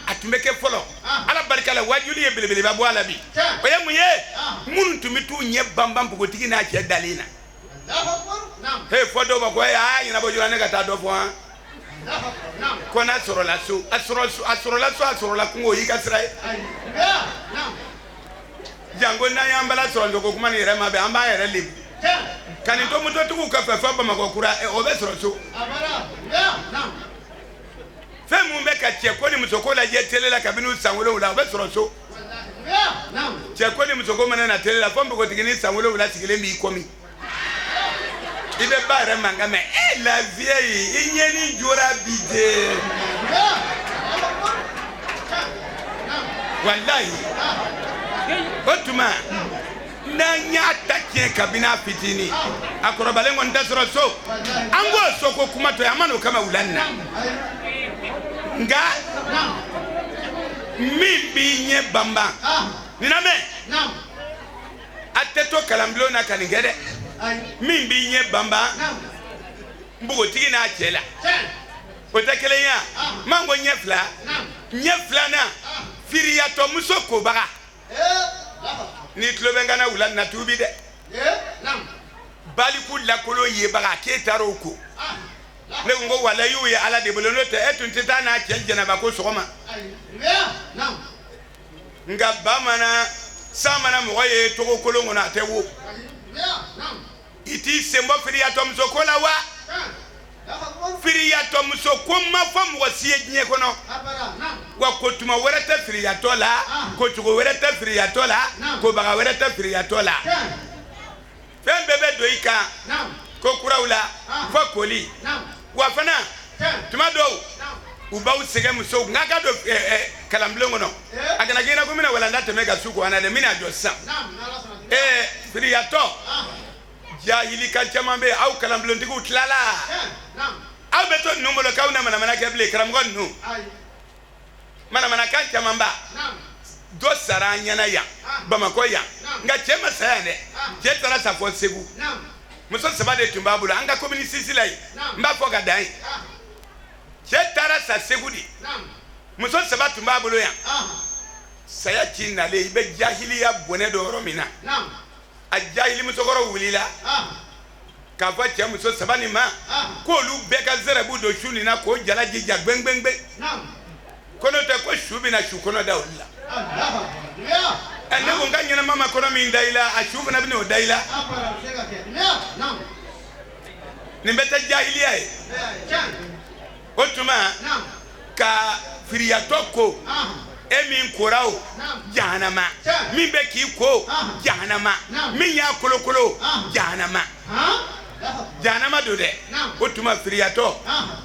atumbe ke folo ala barka la wajuli e belebele ba boala bi o yemuye mun tumitu nye bambam ko tigi na che dalina he fodo ba ko ya ina bo jura ne ga ta do fo ko na soro la so asoro la ko yi ka srai jango na yambala soro ko kuma ni rema be amba yere libu kani to muto tuku ka fa ba makokura o be soro so fe mu be ka che ko ni musoko la je tele la kabinu sanwolo la o be soro so che ko ni musoko mana na tele la fombe ko tigini sanwolo la tigile mi komi ibe bare manga me la vieille inyeni jora bide wallahi otuma na nyata ke kabina fitini akorobale ngonda soro so ango soko kuma to yamano kama ulanna nga mimbi nye bamba niname ateto kalamblo na kaningede mimbi nye bamba mbugo tigi na achela otakele ya mango nyefla na firiya to musoko baga ni tlobenga na ulan na tubi de bali kula kolo ye baga ke taroko ne ngo wala yu ya ala de bolono te etun titana keljana ba ko sokoma nga bamana samana mo ye to kolo ngona tewo iti sembo firiya to msokola wa firiya to msokoma fam wasiye nye kono wa kotuma werata firiya to la ko tugo werata firiya to la ko baga werata firiya to la fembebe doika ko kurawla fa koli wa fana tuma do uba usege muso ngaka do kalamblengo no agana gina ko mina wala ndate mega suko ana de mina jossa firiya to jahili kan chamambe au kalamblondi ku tlala au beto numolo kauna mana keble karamgon no mana kan chamamba do saranya na ya bamako ya nga chema sayane jetara sa fo segu muso sabade tumbabulu anga komini sisilai mba foga dai jetara sa segudi muso sabatu tumbabulu ya saya china le ibe jahili ya bone do romina ajahili musokoro wulila ka fa che muso sabani ma ko lu be ka zerabu do shuni na ko jala jija gbengbengbe kono te ko shubi na shukono da ulla ne ko nga nyina mama kono min daila a shufa na bino daila ni beta jahiliya e otuma ka firiyatoko emin korao jahannama min be ki ko jahannama min ya kolokolo jahannama jahannama do de otuma firiyato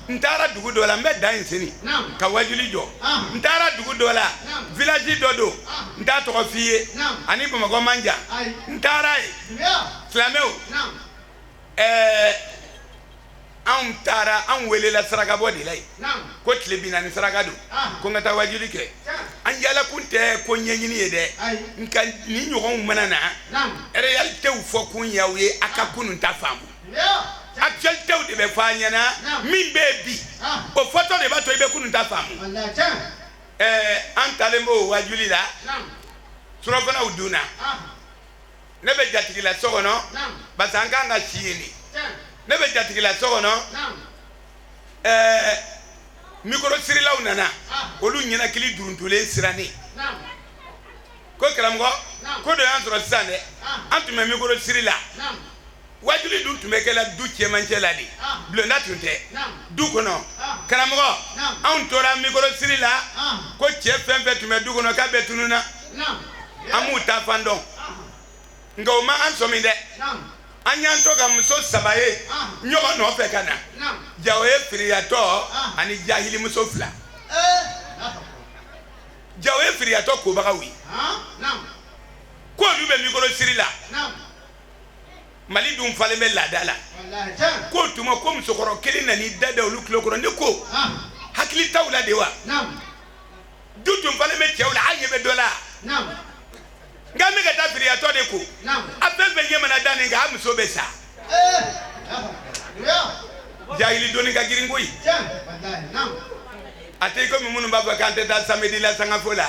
ntara dugu do la mbe dan sini ka wajuli jo ntara dugu do la village dodo nta to fiye ani Bamako manja ntara flameo an tara an welela saraka bɔ de la ye ko tile bi naani saraka don ko n ka taa wajuli kɛ an yala kun tɛ ko ɲɛɲini ye dɛ nka ni ɲɔgɔnw mana na réalitéw fɔ kun y'aw ye a ka kunun ta faamu actualitéw de bɛ fɔ an ɲɛna min bɛ bi o fɔtɔ de b'a to i bɛ kunun ta faamu an talen b'o wajuli la surɔfanaw dunna ne bɛ jatigi la so kɔnɔ parce que an kan ka si yen ne bɛ jatigi la so kɔnɔ micro sirilaw nana olu ɲɛnakili duruntulen sirannen ko karamɔgɔ ko dɔ y'an sɔrɔ sisan dɛ an tun bɛ micro siri la wajuli dun tun bɛ kɛla du cɛmancɛ la de bulonda tun tɛ du kɔnɔ karamɔgɔ anw tora micro siri la ko cɛ fɛn fɛn tun bɛ du kɔnɔ k'a bɛɛ tununna an m'u ta fan dɔn nka o ma an sɔmi dɛ an y'an to ka muso 3 ye ɲɔgɔn nɔfɛ ka na jawo ye firiyatɔ ani jahili muso 2 jawo ye firiyatɔ kobagaw ye ko olu bɛ micro siri la Mali dun falen bɛ laada la ko tuma ko musokɔrɔ kelen nani da da olu tulo kɔrɔ ne ko hakili t'aw la de wa du tun falen bɛ cɛw la an ɲɛ bɛ dɔ la nga mi ka taa firiyatɔ de ko a fɛn fɛn ɲɛ mana da nin kan a muso bɛ sa jahili doni ka girin koyi a tɛ komi minnu b'a fɔ k'an tɛ taa samedi la sangafo la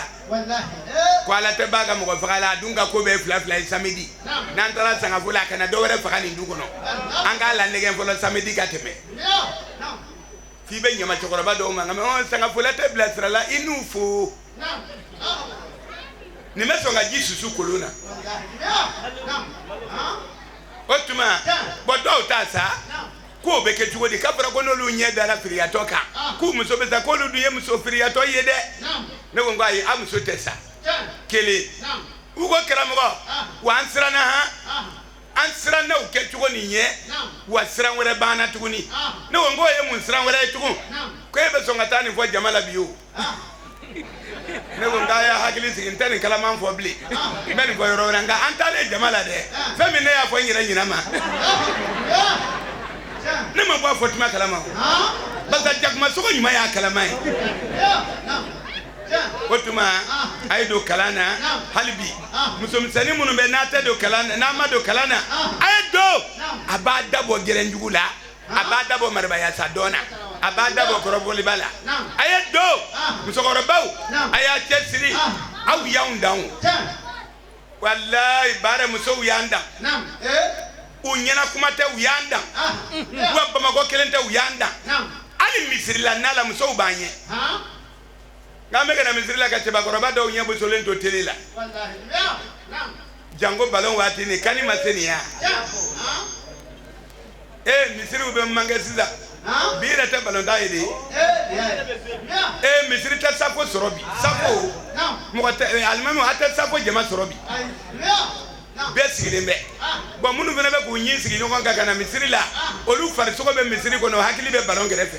ko ala tɛ b'a ka mɔgɔ faga la a dun ka ko bɛɛ fila ye samedi n'an taara sangafo la a kana dɔ wɛrɛ faga nin du kɔnɔ an k'a la nɛgɛn fɔlɔ samedi ka tɛmɛ f'i bɛ ɲama cɛkɔrɔba dɔw ma nka sangafola tɛ bilasira la i n'u fo ni bɛ sɔn ka ji susu kolon na o tuma bɔn dɔw ta sa k'o bɛ kɛ cogo di k'a fɔra ko n'olu ɲɛ dara firiyatɔ kan k'u muso bɛ sa k'olu dun ye muso firiyatɔ ye dɛ ne ko n ko ayi a muso tɛ sa kelen u ko karamɔgɔ wa an siranna an siranna o kɛ cogo nin ye wa siran wɛrɛ banna tuguni ne ko n ko ye mun siran wɛrɛ ye tugun ko e bɛ sɔn ka taa nin fɔ jama la bi o ne ko nka y'a hakili sigi n tɛ nin kalaman fɔ bilen n bɛ nin fɔ yɔrɔ wɛrɛ nka an taalen jama la dɛ fɛn min ne y'a fɔ n yɛrɛ ɲinɛ ma ne ma bɔ a fɔ tuma kalama o parce que jakuma sogo ɲuman y'a kalama ye o tuma a ye don kalan na hali bi musomisɛnnin minnu bɛ n'a tɛ don kalan na n'a ma don kalan na a ye don a b'a dabɔ gɛrɛnjugu la a b'a dabɔ maribaya sa dɔn na a b'a dabɔ kɔrɔbɔliba la a ye don musokɔrɔbaw a y'a cɛsiri aw y'anw dan o walayi baara musow y'an dan u ɲɛna kuma tɛ u y'an dan wa Bamakɔ kelen tɛ u y'an dan hali misiri la n'a la musow b'an ɲɛ n'an bɛ ka na misiri la ka cɛbakɔrɔba dɔw ɲɛ bosolen to tele la jango balon waati ni kani ma se nin ya misiriw bɛ man kɛ sisan bi yɛrɛ tɛ balontan ye de misiri tɛ safo sɔrɔ bi safo mɔgɔ tɛ alimami a tɛ safo jama sɔrɔ bi bɛɛ sigilen bɛ bon minnu fana bɛ k'u ɲin sigi ɲɔgɔn kan ka na misiri la olu farisogo bɛ misiri kɔnɔ hakili bɛ balon kɛrɛfɛ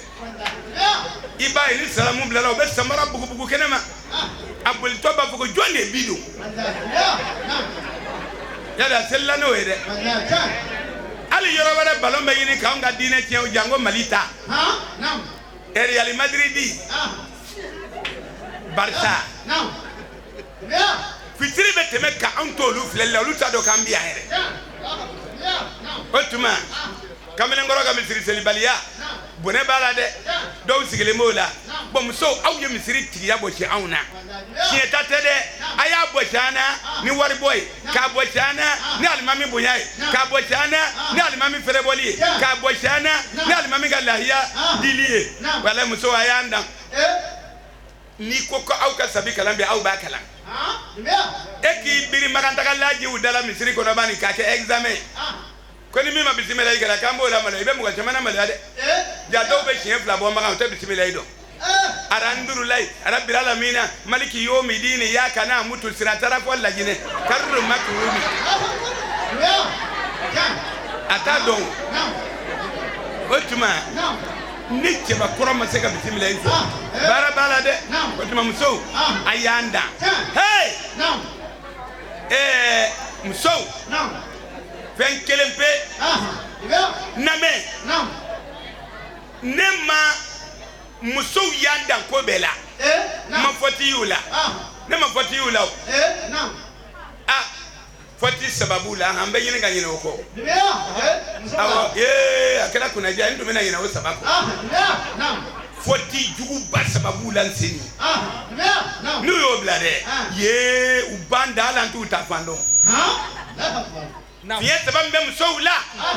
i b'a ye ni salamu bilala u bɛ samara bugubugu kɛnɛ ma a bolitɔ b'a fɔ ko jɔn de bi don yala a selila n'o ye dɛ hali yɔrɔ wɛrɛ balon bɛ ɲini k'anw ka diinɛ tiɲɛ janko Mali ta Real Madrid Barça fitiri bɛ tɛmɛ ka anw to olu filɛli la olu t'a dɔn k'an bi yan yɛrɛ o tuma kamalenkɔrɔ ka misiri selibaliya bonɛ b'a la dɛ dɔw sigilen b'o la bon musow aw ye misiri tigiya bɔsi anw na tiɲɛ ta tɛ dɛ a y'a bɔsi an na ni wari bɔ ye k'a bɔsi an na ni alimami bonya ye k'a bɔsi an na ni alimami fɛrɛbɔli ye k'a bɔsi an na ni alimami ka lahiya dili ye wala musow a y'an dan n'i ko ko aw ka sabi kalan bɛ aw b'a kalan eki biri maganta laji udala misiri kono bani ka ke examen ko ni mima bisimila igala kambo la mala ibe muga chamana mala de ja do be chien fla bo maga to bisimila ido arandurulai rabbil alamin maliki yawmi dini ya kana mutu siratara ko lajine karru makrumi ata don otuma ni cheba koro maseka bisimila ido bara bala de otuma muso ayanda hey muso fen kelempe name nema muso yanda ko bela ma foti yula nema foti yula foti sababu la hambe yini ga yini ko awo akela kuna ja ndo mena yina wo sababu foti jugu ba sababu la nsini nu yo blade ubanda la ntu tafando fiye sababu be muso wula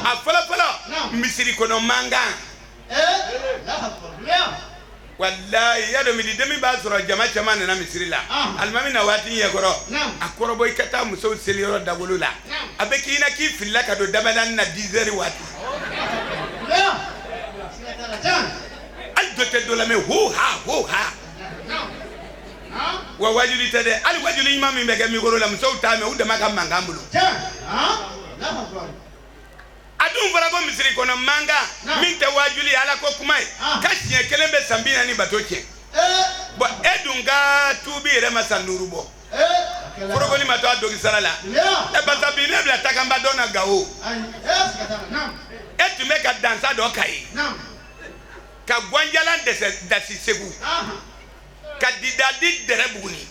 afala misiri kono manga wallahi ya do mi demi ba soro jama chama na misiri la almami na wati ye goro akoro boy kata muso seliro dagolo la abeki ina ki filla ka do dabalan na 10h wati al dote do la me ho ha wa wajuli tade al wajuli imam mi ga mi goro la muso ta me u de maka mangambulu adun fara ko misiri kono manga min te wajuli ala ko kumai kashiye kelembe sambina ni batoke bo edunga tubi re masanduru bo forogo ni mato adogi sarala batabine bla takamba dona gawo etu meka dansa do kai ka gwanjala dasi segu ka didadi dere buguni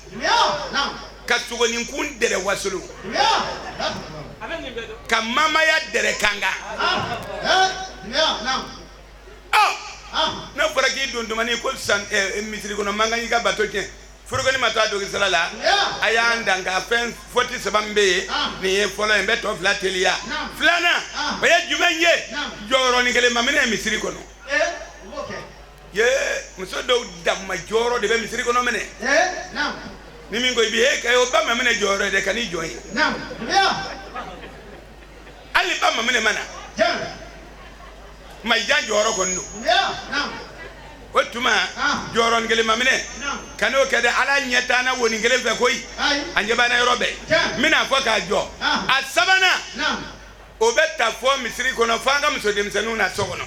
ka sugoni nkun dere wasulu ka mama ya dere kanga na fara ki dundumani ko san misiri kono manga yi ka batoke forogo ni mato adogi salala aya ndanga fen 47 be ni folo embe to flatelia flana baya jumenye joro ni kele mamene misiri kono muso do damma joro de be misiri kono mene ni mingo ibi ka o ba mamene joro de kani joyi ali ba mamene mana ma ja joro kono otuma joro ngele mamene kano kede ala nyeta na woni ngele fe koyi anje bana robe mina fo ka jo asabana obeta fo misiri kono fanga muso dem senu na sokono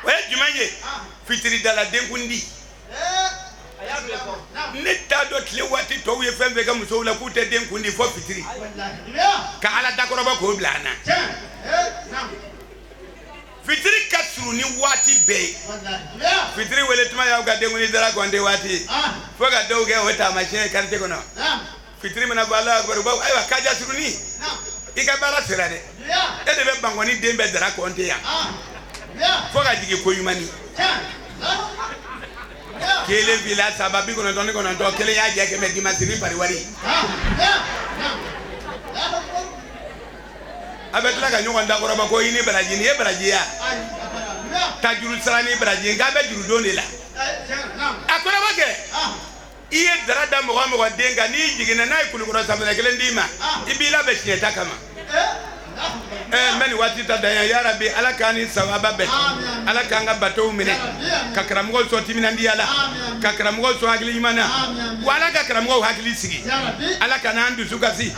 we jumanye fitiri dala denkundi neta do tle wati to we fembe ga muso la kute denkundi fo fitiri ka ala dakoro ba ko blana fitiri kasuru ni wati be fitiri wele tuma ya ga dengundi dara ko ande wati fo ga do ge weta machine karte kono fitiri mana bala akbar ba aywa kaja suruni ika bara serade ede be bangoni dembe dara ko onte ya foga jigi ko yumani kele vila sababi kono to kele ya je ke me dimatiri pariwari abetla ga nyonga ndakoro ba ko ini baraji ni baraji ya tajuru sarani baraji ga be juru donela akora bake iye darada mo denga ni jigina nay kulukura samena kele ndima ibila be chieta kama meni wati ta danya ya rabbi ala kani sawaba be ala kanga bato mine kakramgo so timina ndi ala kakramgo so hagli imana wala kakramgo hagli sigi ala kana andu sukasi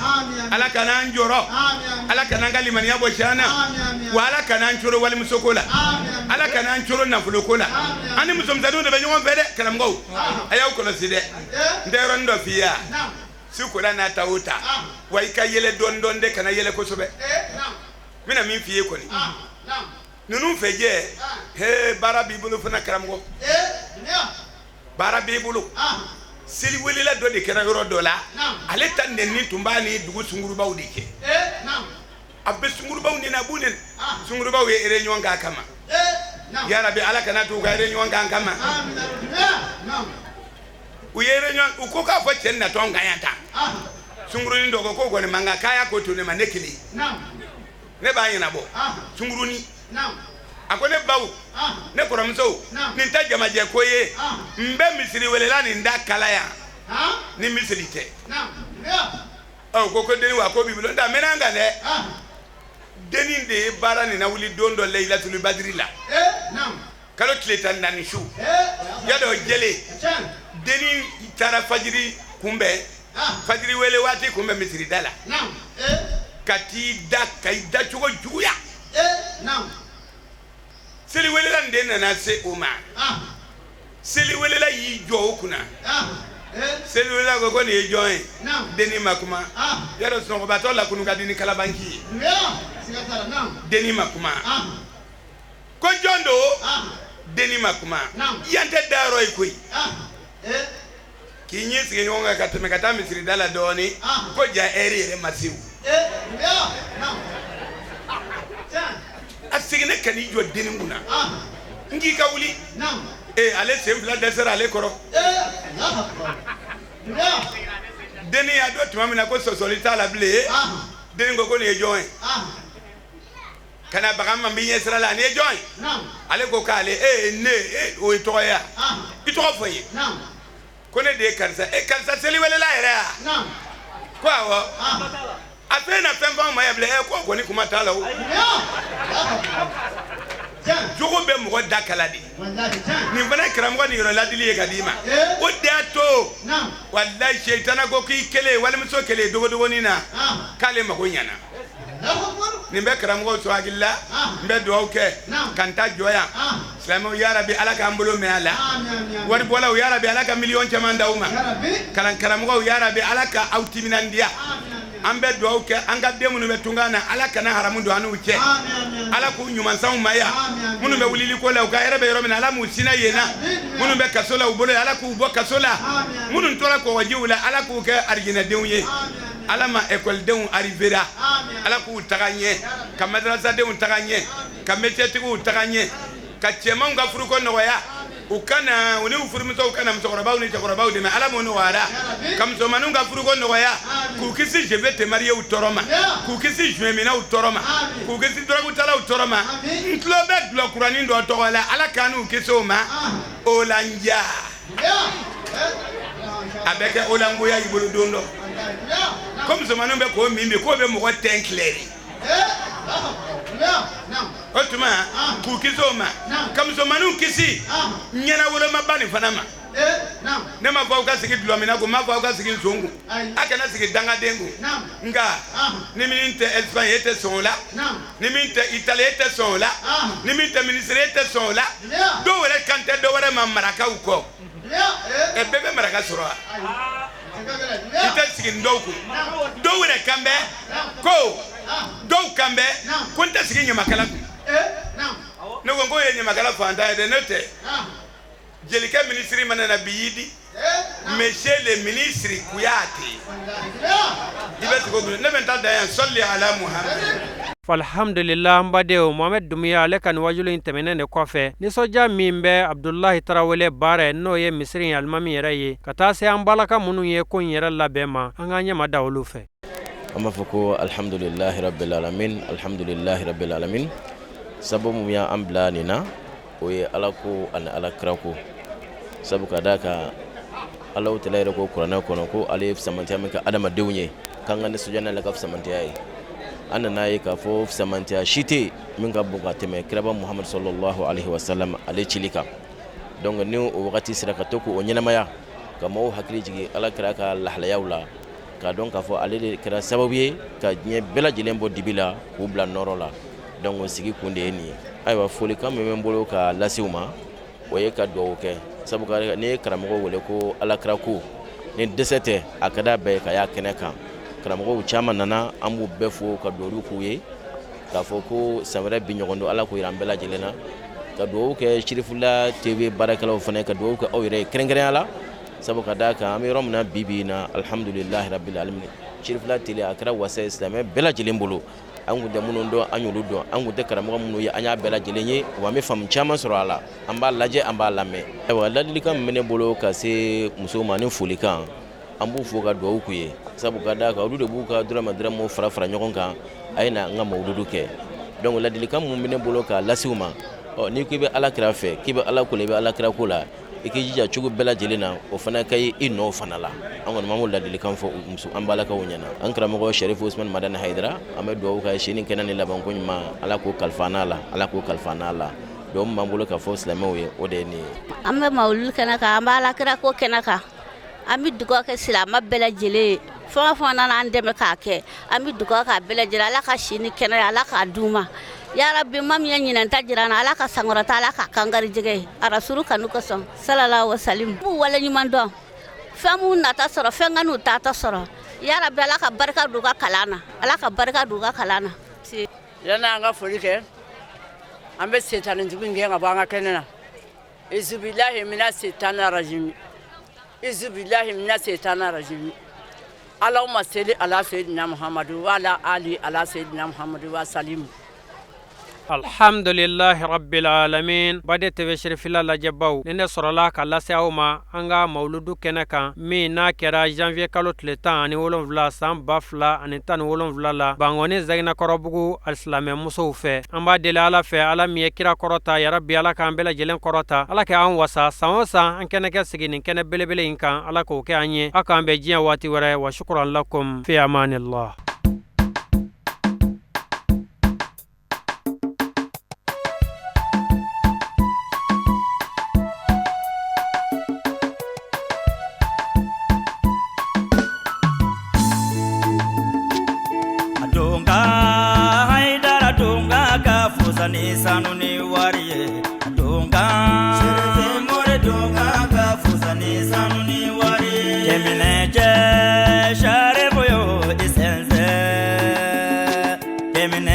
ala kana anjoro ala kana ngali mani yabo shana wala kana anchoro wali musokola ala kana anchoro na fulokola ani musomzadu de benyo fede kakramgo ayaw kono side ndero ndo fiya sukura na tauta waika yele don de kana yele ko sobe mina min fiye ko ni nunu feje bara bibulu fana karamgo bara bibulu sili weli la do de kera yoro dola ale tan den ni tumbani dugu sunguru bawdi ke abbe sunguru bawdi na bunen sunguru bawe ere nyonga kama ya rabbi ala kana to ga ere nyonga kama uyere nyon ukoka fo chenna tonga yata sunguru ni ndogo ko gone manga kaya ko to ne manekili ne ba yina bo sunguru ni akone bawu ne koramso ni ntaja maje koye mbe misiri welela ni ndakala ya ni misiri tɛ ko deni wa ko b'i bolo nta mɛnna kan dɛ deni de ye baara nin na wuli don dɔ layilatul badiri la kalo tile 14 su yadɔ jɛlen deni taara fajiri kunbɛn fajiri wele waati kunbɛn misiri da la ka t'i da ka i da cogo juguya seli welela nin de nana se o ma seli welela y'i jɔ o kunna seli welela ko nin ye jɔn ye deni ma kuma yadɔ sunɔgɔbatɔ la kunu ka di ni kalabanci ye deni ma kuma ko jɔn do deni ma kuma yan tɛ dayɔrɔ ye koyi k'i ɲɛ sigi ɲɔgɔn kan ka tɛmɛ ka taa misiri da la dɔɔni ko ja ɛri yɛrɛ ma se o a seginna ka n'i jɔ deni kunna n k'i ka wuli ale sen fila dɛsɛra ale kɔrɔ deni y'a dɔn tuma min na ko sɔsɔli t'a la bilen deni ko nin ye jɔn ye kana bagan man b'i ɲɛ sira la nin ye jɔn ye ale ko k'ale ne o ye tɔgɔ ye wa i tɔgɔ fɔ n ye ko ne de ye karisa karisa seli welela yɛrɛ wa ko awɔ a fɛn na fɛn fɛn ma ye bilen ko kɔni kuma t'a la o jogo bɛ mɔgɔ da kala de nin fana ye karamɔgɔ nin yɔrɔ ladili ye ka d'i ma o de y'a to walayi sitana ko k'i kelen walimuso kelen dogodogonin na k'ale mago ɲɛna nin bɛ karamɔgɔw sɔn hakili la n bɛ dugawu kɛ ka n ta jɔ yan silamɛw yarabi ala k'an bolo mɛn a la waribɔlaw yarabi ala ka miliyɔn caman d'aw ma karamɔgɔw yarabi ala ka aw timinandiya an bɛ dugawu kɛ an ka den minnu bɛ tunga na ala kana haramu don an n'u cɛ ala k'u ɲumansanw ma yan minnu bɛ wulili ko la u ka hɛrɛ bɛ yɔrɔ min na ala m'u sinɛ yen na minnu bɛ kaso la u bolo ala k'u bɔ kaso la minnu tora kɔgɔjiw la ala k'u kɛ arijinɛdenw ye ala ma ekɔlidenw arrivera ala k'u taga ɲɛ ka madrasadenw taga ɲɛ ka métier-tigiw taga ɲɛ ka cɛmanw ka furuko nɔgɔya u kana u ni furumusow kana musokɔrɔbaw ni cɛkɔrɔbaw dɛmɛ ala m'o nɔgɔyara ka musomaninw ka furuko nɔgɔya k'u kisi je vais te marier tɔɔrɔ ma k'u kisi juɛminaw tɔɔrɔ ma k'u kisi dɔrɔgutalaw tɔɔrɔ ma n tulo bɛ dulɔkuranin dɔ tɔgɔ la ala k'an'u kisi o ma olandiya a bɛ kɛ olangoya y'i bolo don dɔ ko musomaninw bɛ k'o min bi k'o bɛ mɔgɔ tɛntilɛri o tuma k'u kisi o ma ka musomaninw kisi ɲɛna wolomaba nin fana ma ne ma fɔ aw ka sigi dulɔmina kun n m'a fɔ aw ka sigi nson kun a kana sigi dangaden kun nka ni min tɛ Espagne e tɛ sɔn o la ni min tɛ Italie e tɛ sɔn o la ni min tɛ ministre e tɛ sɔn o la dɔw yɛrɛ kan tɛ dɔw wɛrɛ ma marakaw kɔ bɛɛ bɛ maraka sɔrɔ wa i tɛ sigi dɔw kun dɔw yɛrɛ kan bɛ ko dɔw kan bɛ ko n tɛ sigi ɲamakala kun ne ko k'o ye ɲamakala fantan ye dɛ ne tɛ jelikɛ minisiri mana na bi y'i di monsieur le ministre Kuyate i bɛ tugu ne bɛ taa dan yan sɔli ala Muhamad. Alhamdulillah an badenw Mohamed Dumuya ale ka nin wajulu in tɛmɛnen de kɔfɛ nisɔndiya min bɛ Abdulahi Tarawele baara n'o ye misiri in alimami yɛrɛ ye ka taa se an balaka minnu ye ko in yɛrɛ labɛn ma an ka ɲɛma da olu fɛ. An b'a fɔ ko alhamdulillahi rabbil alamin sabu mun y'an bila nin na o ye ala ko ani ala kira ko sabu ka d'a kan Alahu Tala yɛrɛ ko kuranɛ kɔnɔ ko ale ye fisamantiya min kɛ adamadenw ye k'an ka nisɔndiya n'ale ka fisamantiya ye an nana ye k'a fɔ fisamantiya si tɛ min ka bon ka tɛmɛ kiraba Muhammad sallallahu alaihi wasallam ale cili kan donc ni o wagati sera ka to k'o ɲɛnamaya ka mɔgɔw hakili jigin ala kira ka lahalayaw la k'a dɔn k'a fɔ ale de kɛra sababu ye ka diɲɛ bɛɛ lajɛlen bɔ dibi la k'u bila nɔrɔ la donc o sigi kun de ye nin ye ayiwa folikan min bɛ n bolo ka lase u ma o ye ka dugawu kɛ sabu ni ye karamɔgɔ wele ko alakira ko ni dɛsɛ tɛ a ka d'a bɛɛ ka y'a kɛnɛ kan karamɔgɔw caman nana an b'u bɛɛ fo ka dugawu k'u ye k'a fɔ ko san wɛrɛ bi ɲɔgɔn don ala k'o yira an bɛɛ lajɛlen na ka dugawu kɛ Shirifula TV baarakɛlaw fana ka dugawu kɛ aw yɛrɛ ye kɛrɛnkɛrɛnya la sabu ka d'a kan an bɛ yɔrɔ min na bi bi na alhamdulillahi rabbil alamin Shirifula TV a kɛra wasa ye silamɛ bɛɛ lajɛlen bolo an kun tɛ minnu dɔn an y'olu dɔn an kun tɛ karamɔgɔ minnu ye an y'a bɛɛ lajɛlen ye wa an bɛ faamu caman sɔrɔ a la an b'a lajɛ an b'a lamɛn ayiwa ladilikan min bɛ ne bolo ka se musow ma ni folikan an b'u fo ka dugawu k'u ye sabu ka d'a kan olu de b'u ka dɔrɔmɛ fara fara ɲɔgɔn kan a ye na an ka mawuludu kɛ donc ladilikan min bɛ ne bolo k'a lase u ma n'i ko i bɛ ala kira fɛ k'i bɛ ala ko la i bɛ ala kira ko la i k'i jija cogo bɛɛ lajɛlen na o fana ka i nɔ fana la an kɔni m'an ladilikan fɔ muso an balakaw ɲɛna an karamɔgɔ Sharifu Usman Madani Hayidara an bɛ dugawu kɛ sini kɛnɛ ni labanko ɲuman Ala k'o kalifa n'a la Ala k'o kalifa n'a la donc m'an bolo ka fɔ silamɛw ye o de ye nin ye an bɛ mawuludi kɛnɛ kan an bɛ Alakira ko kɛnɛ kan an bɛ dugawu kɛ silamɛ bɛɛ lajɛlen fɛn o fɛn nana an dɛmɛ k'a kɛ an bɛ dugawu k'a bɛɛ lajɛlen Ala ka si ni kɛnɛya Ala k'a d'u ma ya rabbi ma min ye ɲinɛn ta jira an na Ala ka sankɔrɔta Ala ka kangarijɛgɛ ye a rasulu kanu kosɔn sallallahu alaihi wasallam b'u waleɲuman dɔn fɛn m'u nata sɔrɔ fɛn ka n'u taata sɔrɔ ya rabbi Ala ka barika d'u ka kalan na Ala ka barika d'u ka kalan na yana an ka foli kɛ an bɛ setanintigi in gɛn ka bɔ an ka kɛnɛ na izubillahi mina setana rajimi izubillahi mina setana rajimi Allahumma salli ala sayyidina Muhammadu wa ala ali ala sayyidina Muhammadu wa sallim alhamdulillahi rabbil alamin bade tv sherifila lajɛbaw ni ne sɔrɔla ka lase aw ma an ka mawuludu kɛnɛ kan min n'a kɛra janvier kalo tile 17 san 2017 la Bangoni Zagina Kɔrɔbugu alisilamɛ musow fɛ an b'a deli Ala fɛ Ala min ye kira kɔrɔta yarabi Ala k'an bɛɛ lajɛlen kɔrɔta Ala kɛ an wasa san o san an kɛnɛ kɛ sigi nin kɛnɛ belebele in kan Ala k'o kɛ an ye aw k'an bɛn diɲɛ waati wɛrɛ wa shukran lakum fi amanillah. Ni sanu ni wariye donga sere more donga ka fusani sanu ni wariye kemine je share boyo isense kemine